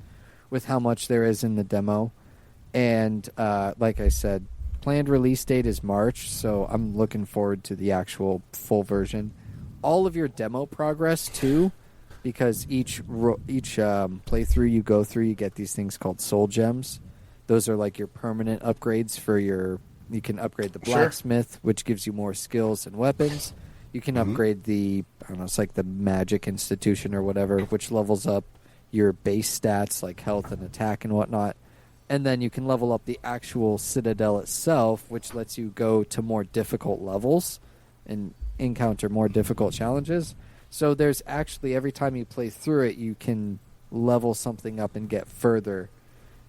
with how much there is in the demo. And like I said, planned release date is March, so I'm looking forward to the actual full version. All of your demo progress, too, because each playthrough you go through, you get these things called soul gems. Those are your permanent upgrades for your... You can upgrade the blacksmith, which gives you more skills and weapons. You can upgrade the, I don't know, it's the magic institution or whatever, which levels up your base stats like health and attack and whatnot. And then you can level up the actual citadel itself, which lets you go to more difficult levels and encounter more difficult challenges. So there's actually, every time you play through it, you can level something up and get further.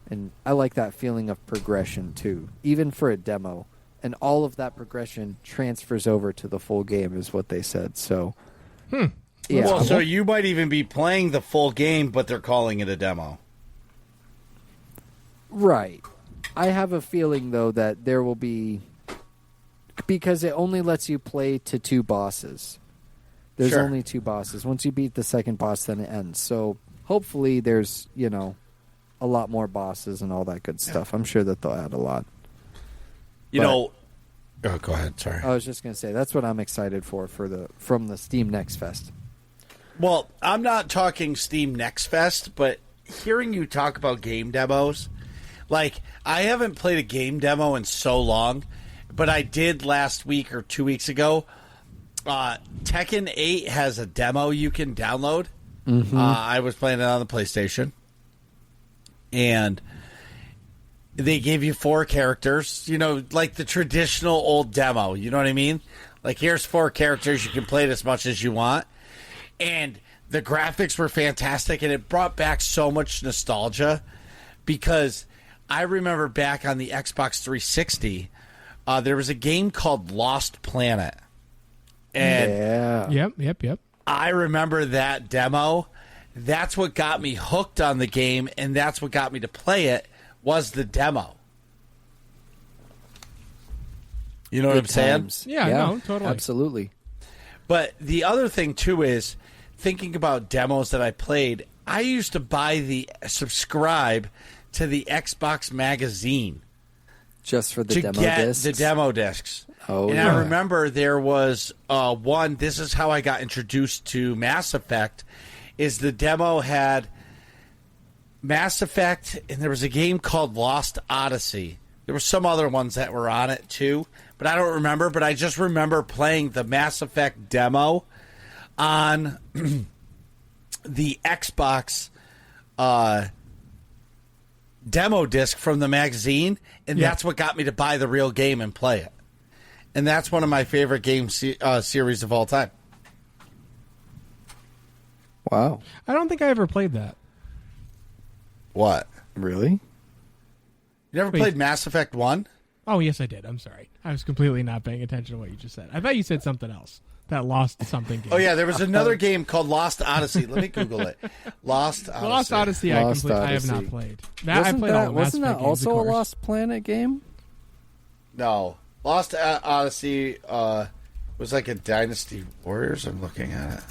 And I like that feeling of progression, too, even for a demo. And all of that progression transfers over to the full game, is what they said. So, yeah. Well, so you might even be playing the full game, but they're calling it a demo. Right. I have a feeling, though, that there will be... Because it only lets you play to 2 bosses. There's only 2 bosses. Once you beat the second boss, then it ends. So, hopefully there's, a lot more bosses and all that good stuff. I'm sure that they'll add a lot. Oh, go ahead. Sorry. I was just going to say, that's what I'm excited from the Steam Next Fest. Well, I'm not talking Steam Next Fest, but hearing you talk about game demos, I haven't played a game demo in so long, but I did last week or 2 weeks ago. Tekken 8 has a demo you can download. Mm-hmm. I was playing it on the PlayStation. And they gave you 4 characters, like the traditional old demo. You know what I mean? Here's 4 characters. You can play it as much as you want. And the graphics were fantastic, and it brought back so much nostalgia because I remember back on the Xbox 360, there was a game called Lost Planet. And Yep. I remember that demo. That's what got me hooked on the game, and that's what got me to play it, was the demo. You know what I'm saying? Yeah, no, totally. Absolutely. But the other thing, too, is thinking about demos that I played, I used to subscribe to the Xbox magazine. Just for the to demo get discs? the demo discs. Oh, And yeah. I remember there was one. This is how I got introduced to Mass Effect. Is the demo had Mass Effect, and there was a game called Lost Odyssey. There were some other ones that were on it too, but I don't remember. But I just remember playing the Mass Effect demo on the Xbox demo disc from the magazine, and that's what got me to buy the real game and play it. And that's one of my favorite game series of all time. Wow. I don't think I ever played that. What? Really? You never Wait. played Mass Effect 1? Oh, yes, I did. I'm sorry. I was completely not paying attention to what you just said. I thought you said something else. That Lost something game. Oh, yeah, there was another game called Lost Odyssey. Let me Google it. Lost Odyssey. Lost Odyssey, Lost I have not Odyssey. played. I played all the Mass wasn't that Effect games, also of a course. Lost Planet game? No. Lost Odyssey was like a Dynasty Warriors. I'm looking at it.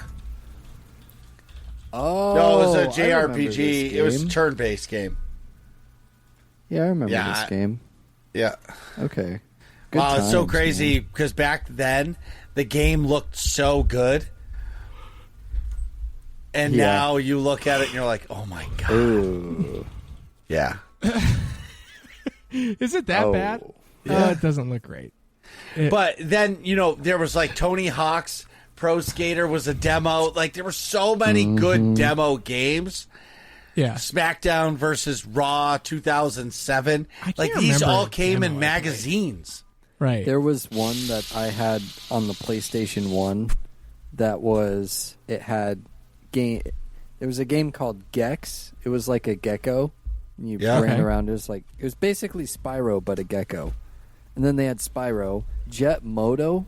Oh, No, it was a I remember this JRPG. It was a game. turn-based game. Yeah, I remember Yeah, this game. Yeah. Okay. Good Wow, it's so times, crazy man. because back then the game looked so good. And Yeah. now you look at it and you're like, oh my God. Ooh. Yeah. Is it that Oh. bad? Yeah. Oh, it doesn't look great. But then, there was like Tony Hawk's Pro Skater was a demo. Like, there were so many good demo games. Yeah. SmackDown versus Raw 2007. I can't Like, these remember all a came demo in I played. magazines. Right. There was one that I had on the PlayStation 1 that was, it had game. There was a game called Gex. It was like a gecko. And you Yeah. ran Okay. around. It was basically Spyro, but a gecko. And then they had Spyro. Jet Moto.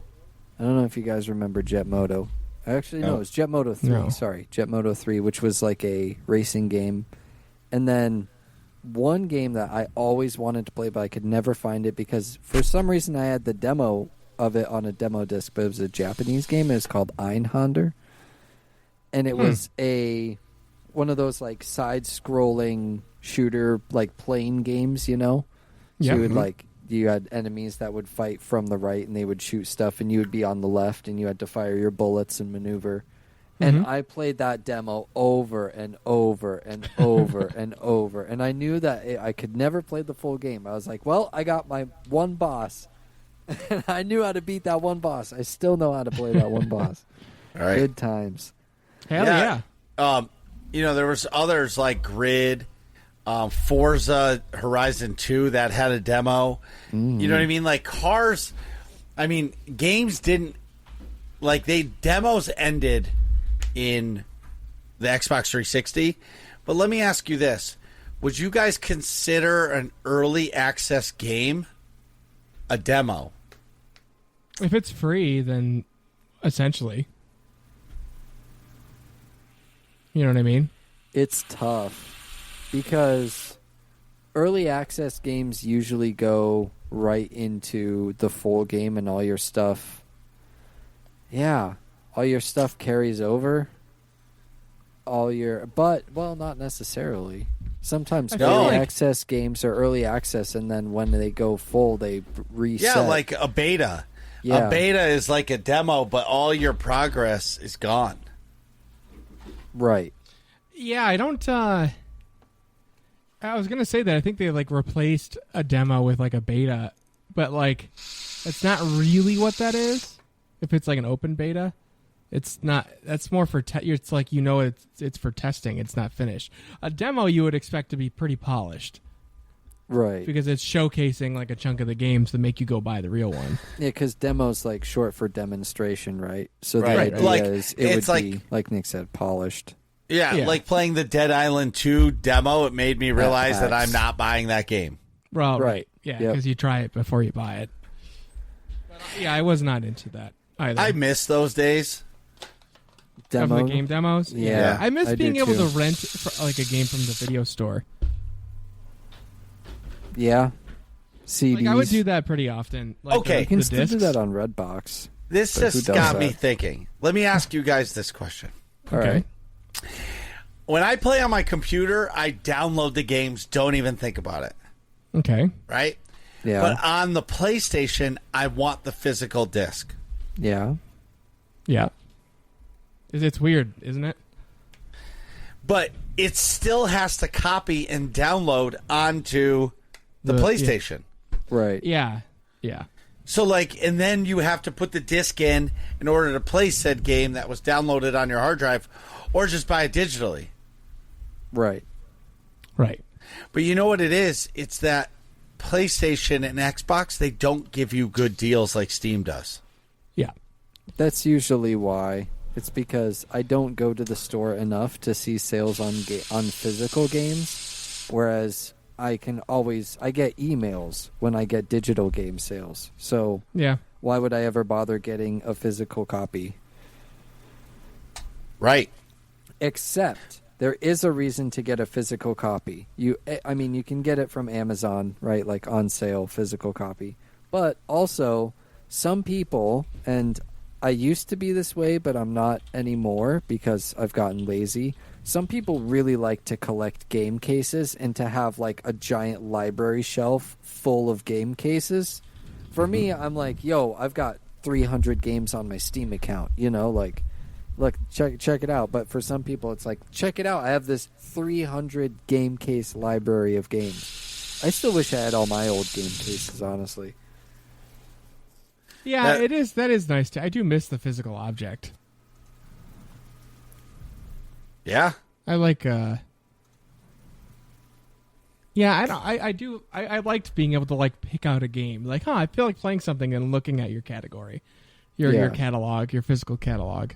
I don't know if you guys remember Jet Moto. Actually, no, it was Jet Moto 3. No. Sorry, Jet Moto 3, which was like a racing game. And then one game that I always wanted to play, but I could never find it because for some reason I had the demo of it on a demo disc, but it was a Japanese game. It was called Einhander. And it was one of those like side-scrolling shooter like plane games, you know? So Yep. you would you had enemies that would fight from the right and they would shoot stuff and you would be on the left and you had to fire your bullets and maneuver. And I played that demo over and over and over and over. And I knew that I could never play the full game. I was like, well, I got my one boss. And I knew how to beat that one boss. I still know how to play that one boss. All right. Good times. Hell yeah. There was others like Grid, Forza Horizon 2 that had a demo. You know what I mean? Like cars, games didn't demos ended in the Xbox 360. But let me ask you this. Would you guys consider an early access game a demo? If it's free, then essentially. You know what I mean? It's tough because early access games usually go right into the full game and all your stuff. Yeah, all your stuff carries over. Not necessarily. Sometimes I feel early like- access games are early access, and then when they go full, they reset. Yeah, like a beta. Yeah. A beta is like a demo, but all your progress is gone. Right. Yeah, I don't. I was gonna say that I think they replaced a demo with a beta, but that's not really what that is. If it's an open beta, it's not. That's more for it's it's for testing. It's not finished. A demo you would expect to be pretty polished Right. because it's showcasing a chunk of the games to make you go buy the real one. Yeah, because demo's short for demonstration, right? So the Right. idea Like, is it it's would be, like Nick said, polished. Yeah, Yeah. like playing the Dead Island 2 demo, it made me realize that hacks. I'm not buying that game. Well, Right. Yeah, Yep. because you try it before you buy it. But, yeah, I was not into that either. I miss those days. Demo. Of the game demos. Yeah, I miss I do being able too. to rent a game from the video store. Yeah. CDs. I would do that pretty often. Okay. You can the still do discs. that on Redbox. This But who just does got me that? thinking. Let me ask you guys this question. All Okay. right. When I play on my computer, I download the games, don't even think about it, Okay. right? Yeah. But on the PlayStation, I want the physical disc. Yeah. Yeah. It's weird, isn't it? But it still has to copy and download onto the PlayStation. Right. Yeah. Yeah. So, like, and then you have to put the disc in order to play said game that was downloaded on your hard drive, or just buy it digitally. Right. Right. But you know what it is? It's that PlayStation and Xbox, they don't give you good deals like Steam does. Yeah. That's usually why. It's because I don't go to the store enough to see sales on physical games, whereas I get emails when I get digital game sales. So Yeah. why would I ever bother getting a physical copy? Right. Except there is a reason to get a physical copy. You can get it from Amazon, right? Like on sale, physical copy. But also, some people, and I used to be this way, but I'm not anymore because I've gotten lazy. Some people really like to collect game cases and to have like a giant library shelf full of game cases. For me, I'm like, yo, I've got 300 games on my Steam account, like, look, check it out. But for some people, it's like, check it out. I have this 300 game case library of games. I still wish I had all my old game cases, honestly. Yeah, that is nice too. I do miss the physical object. Yeah. I like I liked being able to like pick out a game. Like, I feel like playing something and looking at your category. Your catalog, your physical catalog.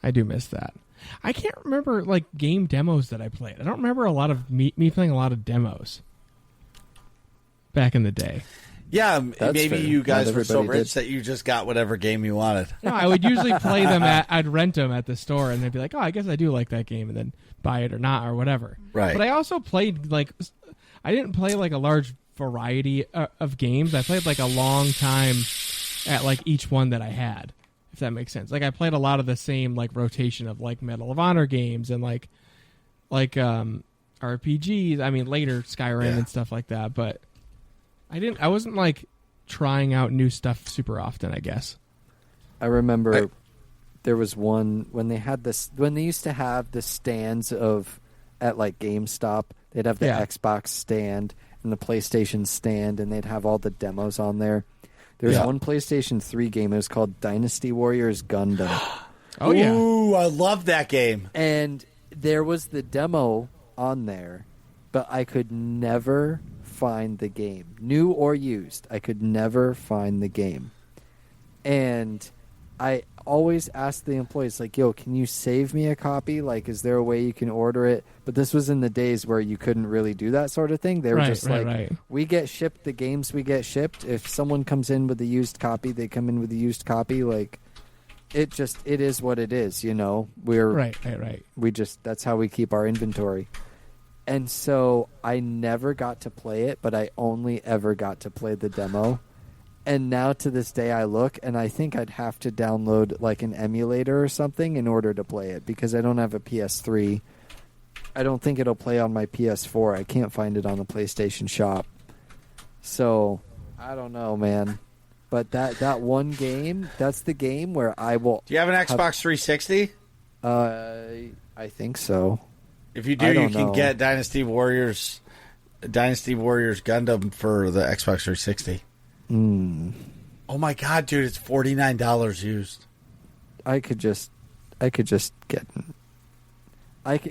I do miss that. I can't remember like game demos that I played. I don't remember a lot of me playing a lot of demos back in the day. Yeah, That's maybe fair. you guys Not were so everybody rich that you just got whatever game you wanted. No, I would usually play them I'd rent them at the store, and they'd be like, "Oh, I guess I do like that game," and then buy it or not or whatever. Right. But I also played I didn't play like a large variety of games. I played like a long time at like each one that I had, if that makes sense. Like I played a lot of the same like rotation of like Medal of Honor games and like RPGs. I mean, later Skyrim and stuff like that. But I wasn't like trying out new stuff super often, I guess. I remember there was one when they used to have the stands at like GameStop. They'd have the Xbox stand and the PlayStation stand, and they'd have all the demos on there. There's one PlayStation 3 game. It was called Dynasty Warriors Gundam. Oh yeah. Ooh, I love that game. And there was the demo on there, but I could never find the game, new or used. I could never find the game. And I always asked the employees, like, yo, can you save me a copy? Like, is there a way you can order it? But this was in the days where you couldn't really do that sort of thing. They were we get shipped the games we get shipped. If someone comes in with a used copy, they come in with a used copy. Like, it is what it is, We're Right. that's how we keep our inventory. And so I never got to play it, but I only ever got to play the demo. And now to this day I look, and I think I'd have to download like an emulator or something in order to play it, because I don't have a PS3. I don't think it'll play on my PS4. I can't find it on the PlayStation Shop. So, I don't know, man. But that one game, that's the game where I will... Do you have an Xbox 360? I think so. If you do, you can get Dynasty Warriors Gundam for the Xbox 360. Oh my god, dude, it's $49 used. I could just get...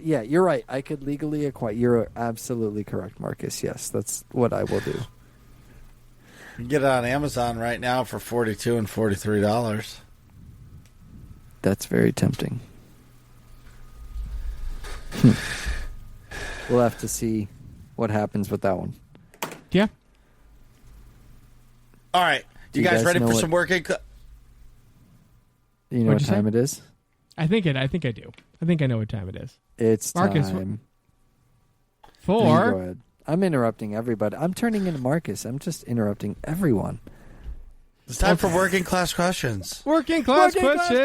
yeah, you're right. I could legally acquire... You're absolutely correct, Marcus. Yes, that's what I will do. You can get it on Amazon right now for $42 and $43. That's very tempting. We'll have to see what happens with that one. Yeah. All right. You guys ready for some working? You know what time it is? I think I do. I think I know what time it is. It's Marcus, time. For... Go ahead. I'm interrupting everybody. I'm turning into Marcus. I'm just interrupting everyone. It's time for working class questions. Working class questions!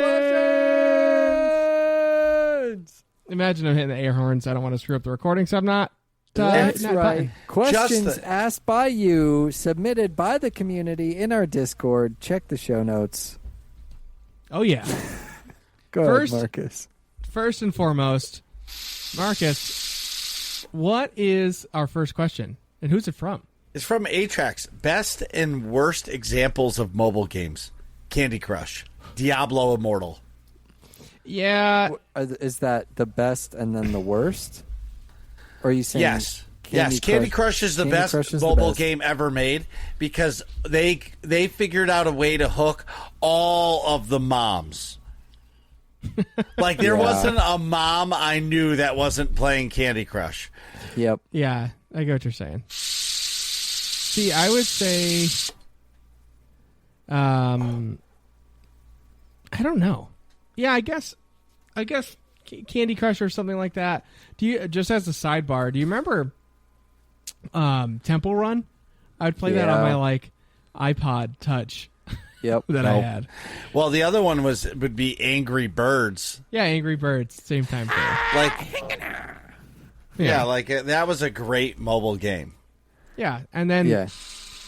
Imagine I'm hitting the air horns. I don't want to screw up the recording, so I'm not. That's not right. button. Questions asked by you, submitted by the community in our Discord. Check the show notes. Oh yeah. Go First- ahead, Marcus. First and foremost, Marcus, what is our first question, and who's it from? It's from Atrax. Best and worst examples of mobile games. Candy Crush. Diablo Immortal. Yeah, Is that the best and then the worst? Or are you saying Yes. Yes, Candy Crush is the Candy best Crush is the mobile best. game ever made because they figured out a way to hook all of the moms. Like there Yeah. wasn't a mom I knew that wasn't playing Candy Crush. Yep. yeah, I get what you're saying. See, I would say, I don't know. Yeah, I guess Candy Crush or something like that. Do you, just as a sidebar, do you remember Temple Run? I would play that on Yeah. my like iPod Touch Yep. that I had. Well, the other one would be Angry Birds. Yeah, Angry Birds, same time frame. Like yeah, like that was a great mobile game. Yeah, and then Yeah.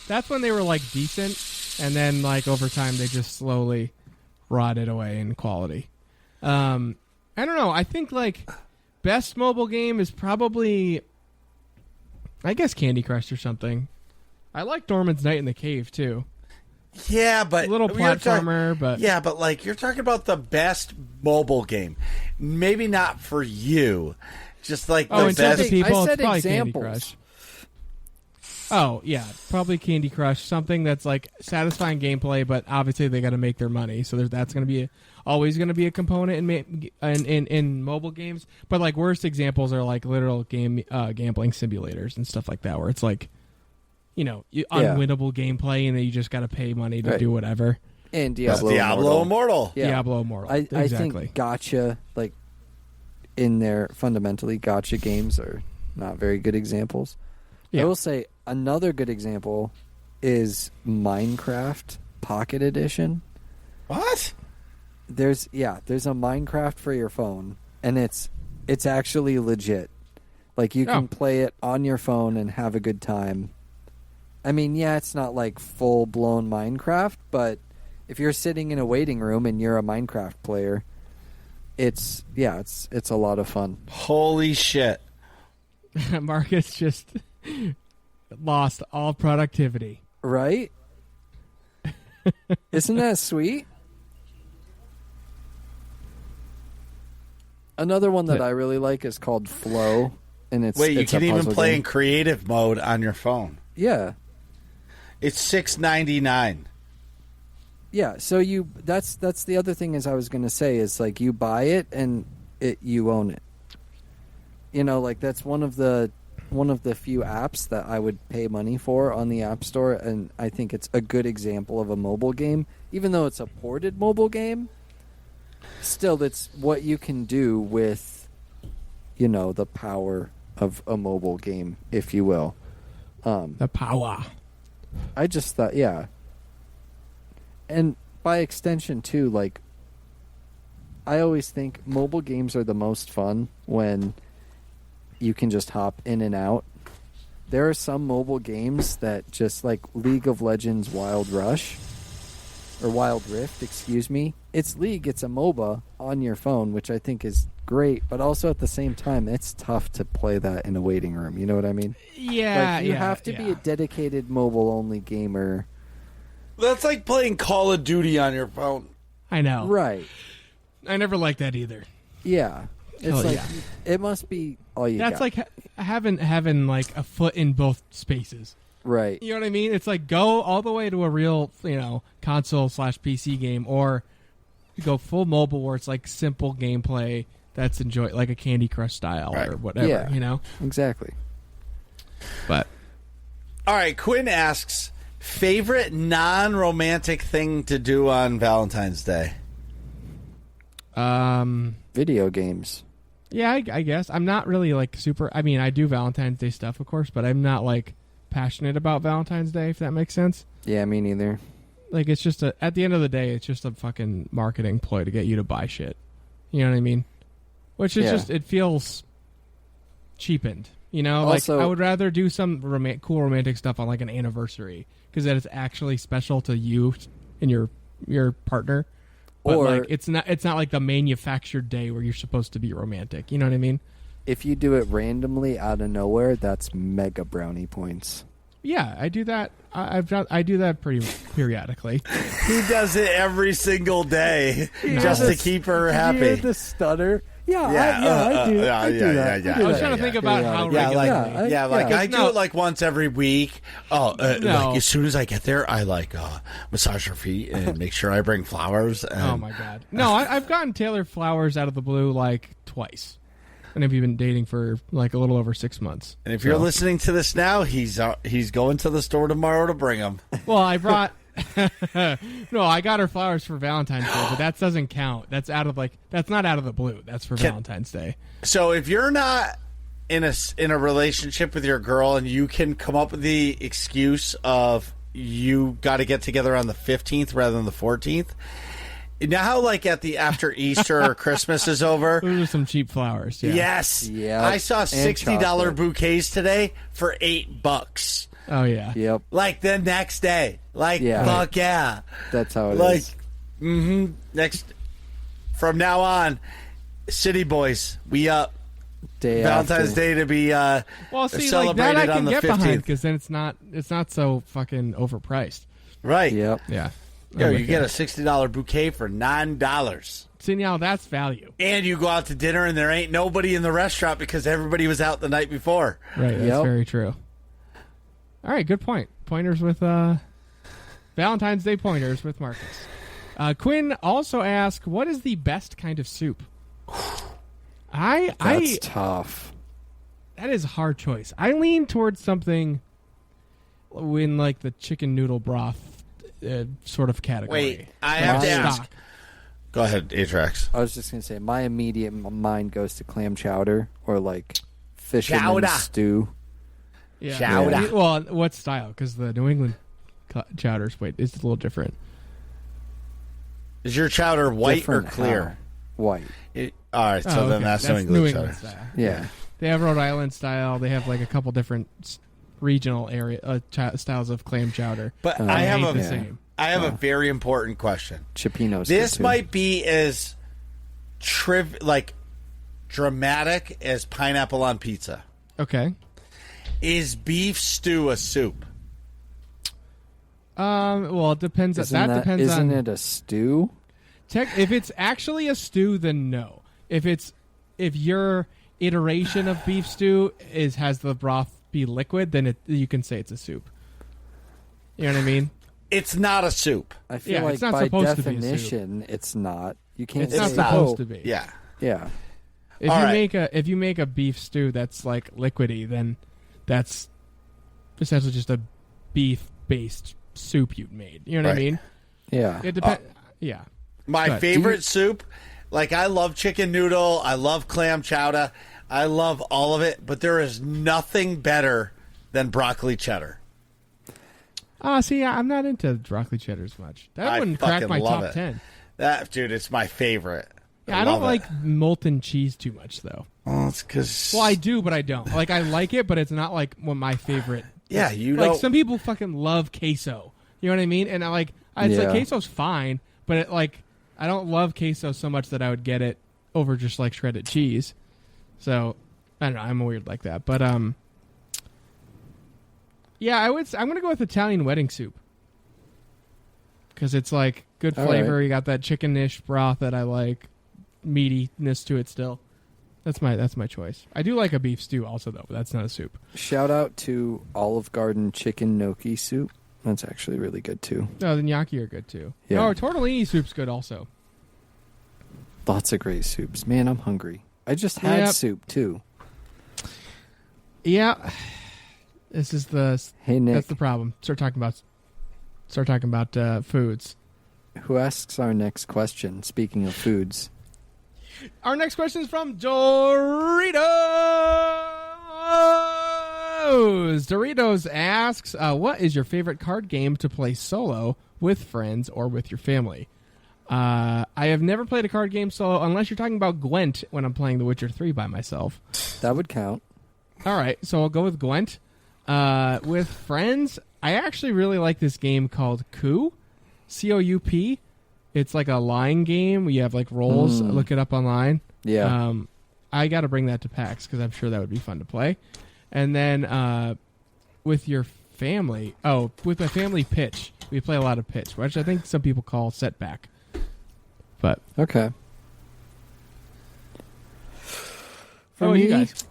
that's when they were like decent, and then like over time they just slowly rotted away in quality. I don't know. I think like best mobile game is probably, I guess, Candy Crush or something. I like Norman's Night in the Cave too. Yeah, but Little you're platformer, but yeah, but like you're talking about the best mobile game. Maybe not for you. Just like oh, the in terms best of people, I it's said probably examples. Candy Crush. Oh yeah, probably Candy Crush. Something that's like satisfying gameplay, but obviously they got to make their money, so that's going to be always going to be a component in mobile games. But like worst examples are like literal gambling simulators and stuff like that, where it's like, unwinnable gameplay, and then you just got to pay money to Right. do whatever. And Diablo Immortal. Immortal. Yeah. Diablo Immortal. I Exactly. think gotcha, like in there, fundamentally, gotcha games are not very good examples. Yeah. I will say another good example is Minecraft Pocket Edition. What? There's a Minecraft for your phone, and it's actually legit. Like you can Oh. play it on your phone and have a good time. I mean, yeah, it's not like full blown Minecraft, but if you're sitting in a waiting room and you're a Minecraft player, it's a lot of fun. Holy shit. Marcus just lost all productivity. Right? Isn't that sweet? Another one that Yeah. I really like is called Flow, and it's Wait, you it's a can even puzzle play game. in creative mode on your phone. Yeah. It's $6.99. Yeah, so that's the other thing is I was going to say is like you buy it and you own it. Like that's one of the few apps that I would pay money for on the App Store, and I think it's a good example of a mobile game. Even though it's a ported mobile game, still that's what you can do with the power of a mobile game, if you will. The power. I just thought, yeah. And by extension, too, like, I always think mobile games are the most fun when you can just hop in and out. There are some mobile games that just, like League of Legends Wild Rush, or Wild Rift, excuse me. It's League, it's a MOBA on your phone, which I think is great, but also at the same time, it's tough to play that in a waiting room. You know what I mean? Yeah, Like, you yeah, have to be a dedicated mobile-only gamer. That's like playing Call of Duty on your phone. I know. Right. I never liked that either. Yeah. It's Hell like, yeah. it must be all you That's got. like having like a foot in both spaces. Right. You know what I mean? It's like go all the way to a real, console/PC game, or go full mobile where it's like simple gameplay that's enjoyed, like a Candy Crush style Right. or whatever. Yeah. Exactly. But All right, Quinn asks, favorite non-romantic thing to do on Valentine's Day? Video games. yeah, I guess I'm not really like super. I mean, I do Valentine's Day stuff, of course, but I'm not like passionate about Valentine's Day, if that makes sense. Yeah, me neither. Like, it's just at the end of the day, it's just a fucking marketing ploy to get you to buy shit. You know what I mean? Which is Yeah. just, it feels cheapened. You know, Also- like I would rather do some cool romantic stuff on like an anniversary because that is actually special to you and your partner. But Or- like it's not like the manufactured day where you're supposed to be romantic. You know what I mean? If you do it randomly out of nowhere, that's mega brownie points. Yeah, I do that. I do that pretty periodically. He does it every single day just to keep her happy. Did you hear the stutter? Yeah, I do. yeah, I do yeah, that. yeah. I was Yeah, trying to yeah. think about how Yeah, like regularly. I do No. it like once every week. No. Like as soon as I get there, I like massage her feet and make sure I bring flowers. And, Oh my god! No, I've gotten Taylor flowers out of the blue like twice, and have been dating for like a little over 6 months. And if you're listening to this now, he's going to the store tomorrow to bring them. Well, I brought. No, I got her flowers for Valentine's Day, but that doesn't count. That's not out of the blue. That's for Valentine's Day. So if you're not in a relationship with your girl and you can come up with the excuse of you got to get together on the 15th rather than the 14th. Now how like at the after Easter or Christmas is over. Those are some cheap flowers. Yeah. Yes. Yep. I saw And $60 chocolate. bouquets today for $8. Oh yeah. Yep, Like the next day. Like Yeah. fuck yeah. that's how it is. Like next from now on, City Boys, we up. Day Valentine's after. Day to be Well, see, like that celebrated I on can the get 15th. behind because then it's not so fucking overpriced. Right. Yep. Yeah. Yo, I'm you with get a $60 bouquet for $9. See, now that's value. And you go out to dinner and there ain't nobody in the restaurant because everybody was out the night before. Right. That's Yep. very true. All right. Good point. Pointers with Valentine's Day pointers with Marcus. Quinn also asked, "What is the best kind of soup?" That's tough. That is a hard choice. I lean towards something in like the chicken noodle broth sort of category. Wait, I Like have to stock. ask. Go ahead, Atrax. I was just gonna say my immediate mind goes to clam chowder or like fisherman Chowder. stew. Yeah. Chowder. Yeah. Well, what style? Because the New England chowders, it's a little different. Is your chowder white Different or clear? how? White. All right, so Oh, then okay. that's New England chowder. style. Yeah. They have Rhode Island style. They have like a couple different regional area styles of clam chowder. But Oh, I have ain't the a same. a very important question. Chipino's. This good, too. might be as dramatic as pineapple on pizza. Okay. Is beef stew a soup? Well, it depends. Isn't That depends isn't on it a stew? if it's actually a stew, then no. If your iteration of beef stew has the broth be liquid, then you can say it's a soup. You know what I mean? It's not a soup. I feel Yeah, like it's not by supposed to be a soup. definition, it's not. You can't It's say, not It's not. supposed oh, to be. Yeah. Yeah. If All you right. make a beef stew that's like liquidy, then that's essentially just a beef based soup you've made. You know what I Right. mean? Yeah. It depends. Yeah. My Go ahead. favorite soup, like I love chicken noodle, I love clam chowder, I love all of it, but there is nothing better than broccoli cheddar. See, I'm not into broccoli cheddar as much. That I wouldn't crack fucking my love top it. 10. That dude, it's my favorite. Yeah, I don't love it. like molten cheese too much though. Well, it's because Well, I do, but I don't. Like I like it, but it's not like one of my favorite. yeah, you Like know, some people fucking love queso. You know what I mean? And I'd say Yeah. queso's fine, but I don't love queso so much that I would get it over just like shredded cheese. So I don't know. I'm weird like that, but yeah, I'm gonna go with Italian wedding soup because it's like good All flavor. right. You got that chicken-ish broth that I like, meatiness to it still. That's my choice. I do like a beef stew also though, but that's not a soup. Shout out to Olive Garden chicken gnocchi soup. That's actually really good too. No, the gnocchi are good too. Yeah. Oh, tortellini soup's good also. Lots of great soups. Man, I'm hungry. I just had Yep. soup too. Yeah, this is Hey Nick, that's the problem. Start talking about foods. who asks our next question? Speaking of foods, Our next question is from Doritos. Doritos asks, "What is your favorite card game to play solo with friends or with your family?" I have never played a card game solo unless you're talking about Gwent when I'm playing The Witcher 3 by myself. that would count. All right, so I'll go with Gwent. With friends, I actually really like this game called Coup, COUP. It's like a line game where you have like roles. Look it up online. Yeah. I got to bring that to PAX because I'm sure that would be fun to play. And then with your family, with my family, Pitch. We play a lot of Pitch, which I think some people call Setback. But Okay. For me, you guys,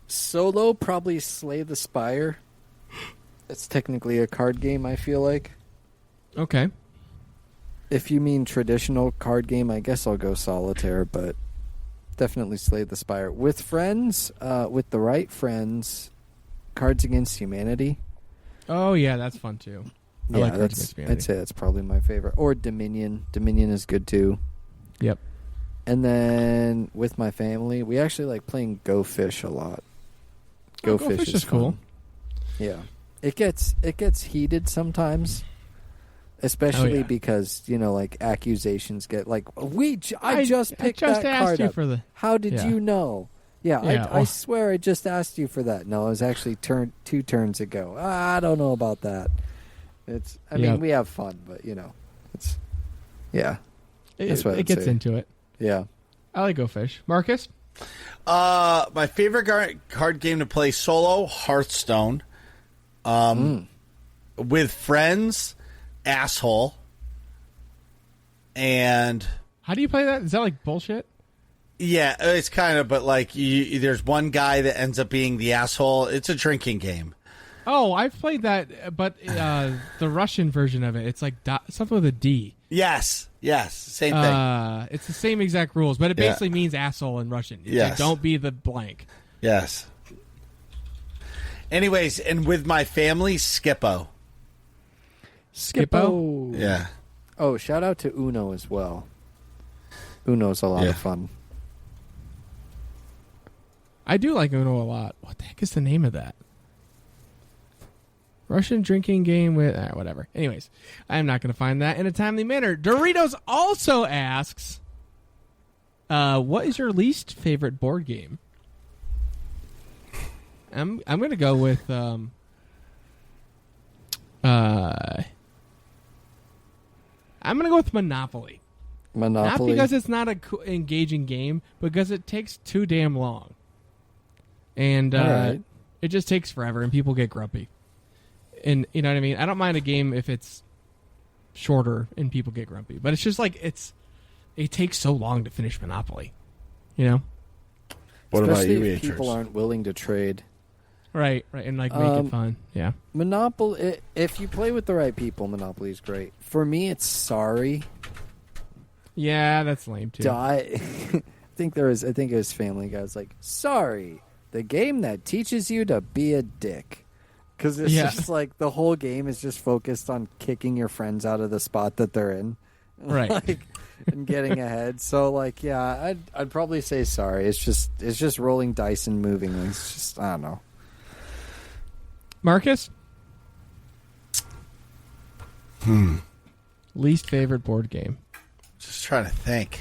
solo, probably Slay the Spire. It's technically a card game, I feel like. okay. If you mean traditional card game, I guess I'll go Solitaire, but definitely Slay the Spire. With friends, with the right friends, Cards Against Humanity. Oh yeah, that's fun too. I like Cards that's Against Humanity. I'd say that's probably my favorite. Or Dominion. Dominion is good too. Yep. And then with my family, we actually like playing Go Fish a lot. Go Fish is cool. fun. Yeah. It gets heated sometimes. Especially because, like accusations get like I just picked I just that asked card you up. for the How did you know? Yeah, Yeah, I swear I just asked you for that. No, it was actually 2 turns ago. I don't know about that. I mean, we have fun, but it's That's what it I'd gets say. into it. yeah. I like Go Fish. Marcus? My favorite card game to play solo, Hearthstone. With friends, Asshole. And How do you play that? Is that like bullshit? yeah, it's kind of, but like there's one guy that ends up being the asshole. It's a drinking game. Oh, I've played that, but the Russian version of it, it's like something with a D. Yes, same thing. It's the same exact rules, but it basically means asshole in Russian. It's like, don't be the blank. Yes. Anyways, and with my family, Skippo. Skippo? Yeah. Oh, shout out to Uno as well. Uno's a lot of fun. I do like Uno a lot. What the heck is the name of that? Russian drinking game with whatever. Anyways, I'm not going to find that in a timely manner. Doritos also asks, what is your least favorite board game? I'm going to go with I'm going to go with Monopoly. Not because it's not a engaging game, but because it takes too damn long. And right. It just takes forever, and people get grumpy. And you know what I mean? I don't mind a game if it's shorter and people get grumpy, but it's just like it takes so long to finish Monopoly. You know? What Especially about you, if Beatrice? people aren't willing to trade. Right, and like make it fun. Yeah. Monopoly, if you play with the right people, Monopoly is great. For me, it's Sorry. Yeah, that's lame too. I think it was Family Guy. It's like, Sorry, the game that teaches you to be a dick. Because it's just like the whole game is just focused on kicking your friends out of the spot that they're in. Right. And getting ahead. So like, yeah, I'd probably say Sorry. It's just rolling dice and moving. It's just, I don't know. Marcus? Least favorite board game? Just trying to think.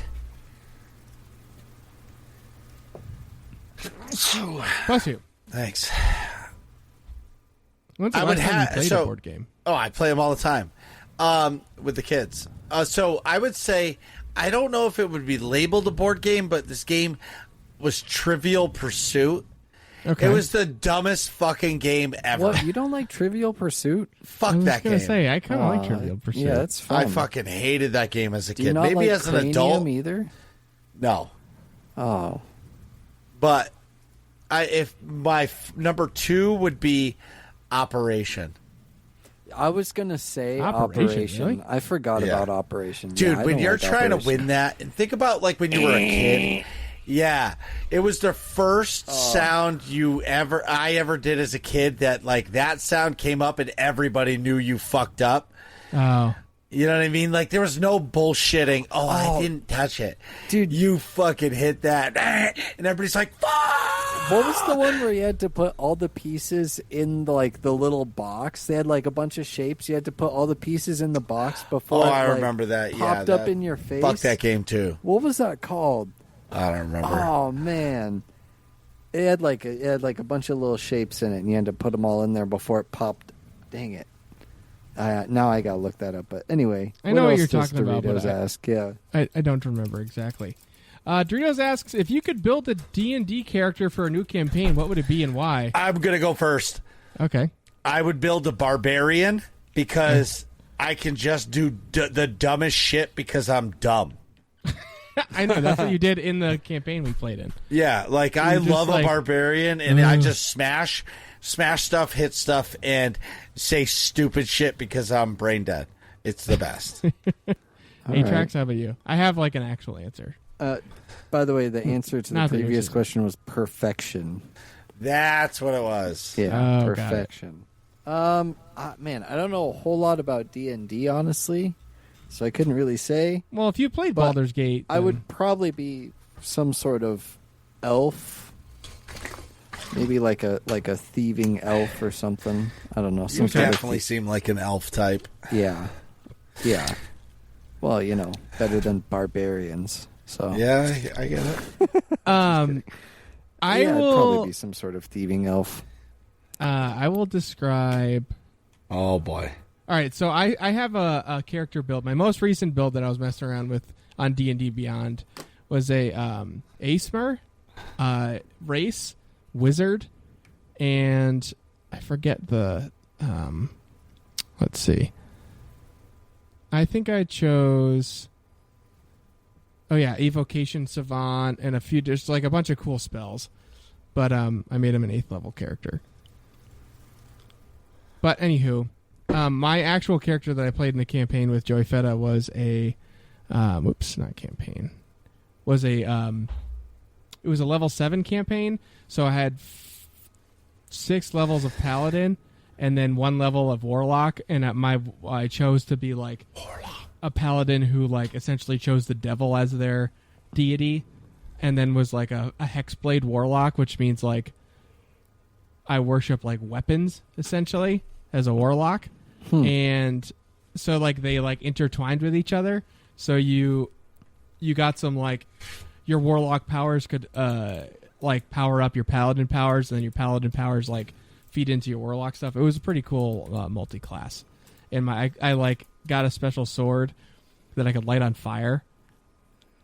Bless you. Thanks. When's the I last would time you have played a board game? Oh, I play them all the time with the kids. So I would say I don't know if it would be labeled a board game, but this game was Trivial Pursuit. Okay. It was the dumbest fucking game ever. What, you don't like Trivial Pursuit? Fuck I was that gonna game. say I kind of like Trivial Pursuit. Yeah, that's fun. I fucking hated that game as a Do you kid. not Maybe like as an Cranium adult. either? No. Oh. But if my number 2 would be Operation. I was going to say Operation, Operation. really? I forgot Yeah. about Operation. Dude, Yeah, I when don't you're like trying to Operation. win that, and think about like when you were a kid. Yeah, it was the first sound I ever did as a kid that like that sound came up and everybody knew you fucked up. Oh. You know what I mean? Like there was no bullshitting. Oh, I didn't touch it. Dude. You fucking hit that. And everybody's like, fuck! What was the one where you had to put all the pieces in the little box? They had like a bunch of shapes. You had to put all the pieces in the box before Oh, it, I like, remember that. popped Yeah, up in your face. Fuck that game too. What was that called? I don't remember. Oh man, It had like a bunch of little shapes in it, and you had to put them all in there before it popped. Dang it! Now I gotta look that up. But anyway, I know what else you're does talking about, but Doritos ask? Yeah. I don't remember exactly. Doritos asks, if you could build a D&D character for a new campaign, what would it be and why? I'm gonna go first. Okay. I would build a barbarian because I can just do the dumbest shit because I'm dumb. I know, that's what you did in the campaign we played in. Yeah, like I just love like- a barbarian, and I just smash stuff, hit stuff, and say stupid shit because I'm brain dead. It's the best. Atrax, how about you? I have like an actual answer. By the way, the answer to the Not that yours previous is- question was perfection. That's what it was. Yeah, Oh, got it. perfection. Man, I don't know a whole lot about D&D, honestly, so I couldn't really say. Well, if you played But Baldur's Gate, I then- would probably be some sort of elf, maybe like a thieving elf or something. I don't know. You Some sort of definitely seem like an elf type. yeah. Well, better than barbarians. So Yeah, I get it. I I'd will. probably be some sort of thieving elf. I will describe. Oh boy. All right, so I have a character build. My most recent build that I was messing around with on D&D Beyond was a Aesmer, race, wizard, and I forget the. Let's see. I think I chose. Oh yeah, evocation savant and just like a bunch of cool spells, but I made him an 8th level character. But anywho, my actual character that I played in the campaign with Joey Feta was a, not campaign, was a, it was a level 7 campaign. So I had 6 levels of paladin and then 1 level of warlock, and I chose to be like a paladin who like essentially chose the devil as their deity, and then was like a hexblade warlock, which means like I worship like weapons essentially as a warlock. And so like they like intertwined with each other, so you got some like your warlock powers could like power up your paladin powers, and then your paladin powers like feed into your warlock stuff. It was a pretty cool multi-class. And I like got a special sword that I could light on fire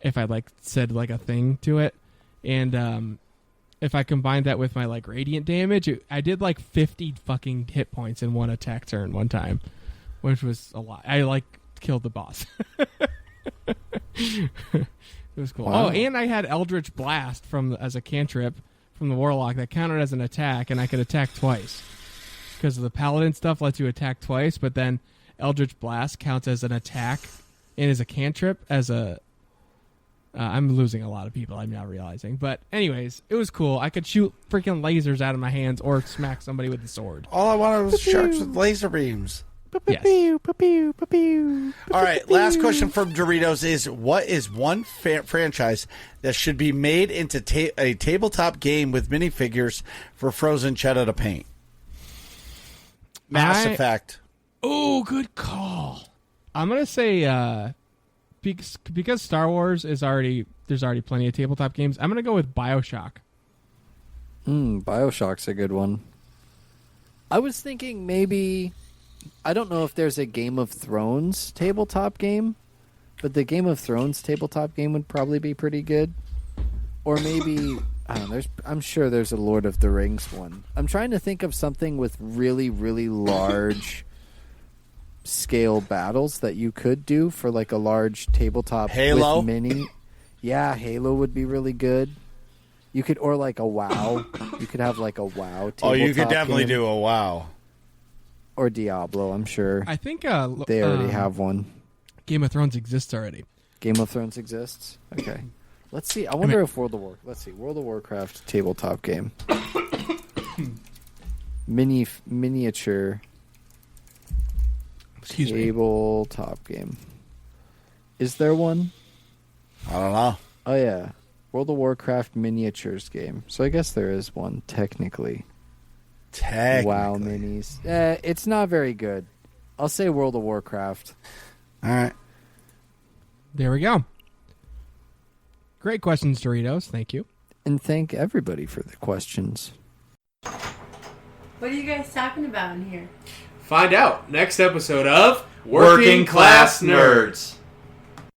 if I like said like a thing to it, and if I combined that with my like radiant damage, I did like 50 fucking hit points in one attack turn one time, which was a lot. I like killed the boss. It was cool. Wow. Oh, and I had Eldritch Blast as a cantrip from the warlock that counted as an attack, and I could attack twice because the paladin stuff lets you attack twice, but then Eldritch Blast counts as an attack and is a cantrip as a. I'm losing a lot of people, I'm now realizing. But anyways, it was cool. I could shoot freaking lasers out of my hands or smack somebody with the sword. All I wanted was sharks with laser beams. Yes. All right, last question from Doritos is: what is one franchise that should be made into a tabletop game with minifigures for frozen cheddar to paint? Mass Effect. Oh, good call. I'm going to say... Because Star Wars there's already plenty of tabletop games, I'm going to go with BioShock. BioShock's a good one. I was thinking maybe, I don't know if there's a Game of Thrones tabletop game, but the Game of Thrones tabletop game would probably be pretty good. Or maybe, I don't know, I'm sure there's a Lord of the Rings one. I'm trying to think of something with really, really large scale battles that you could do for like a large tabletop. Halo? with mini. Yeah, Halo would be really good. You could, or like a WoW. You could have like a WoW tabletop Oh, you could definitely game. do a WoW. Or Diablo, I'm sure. I think They already have one. Game of Thrones exists already. Game of Thrones exists? Okay. Let's see. I wonder if World of Warcraft tabletop game. Miniature Excuse me. tabletop game. Is there one? I don't know. Oh yeah. World of Warcraft miniatures game. So I guess there is one technically. WoW minis. It's not very good. I'll say World of Warcraft. All right. There we go. Great questions, Doritos. Thank you. and thank everybody for the questions. What are you guys talking about in here? Find out next episode of Working Class Nerds.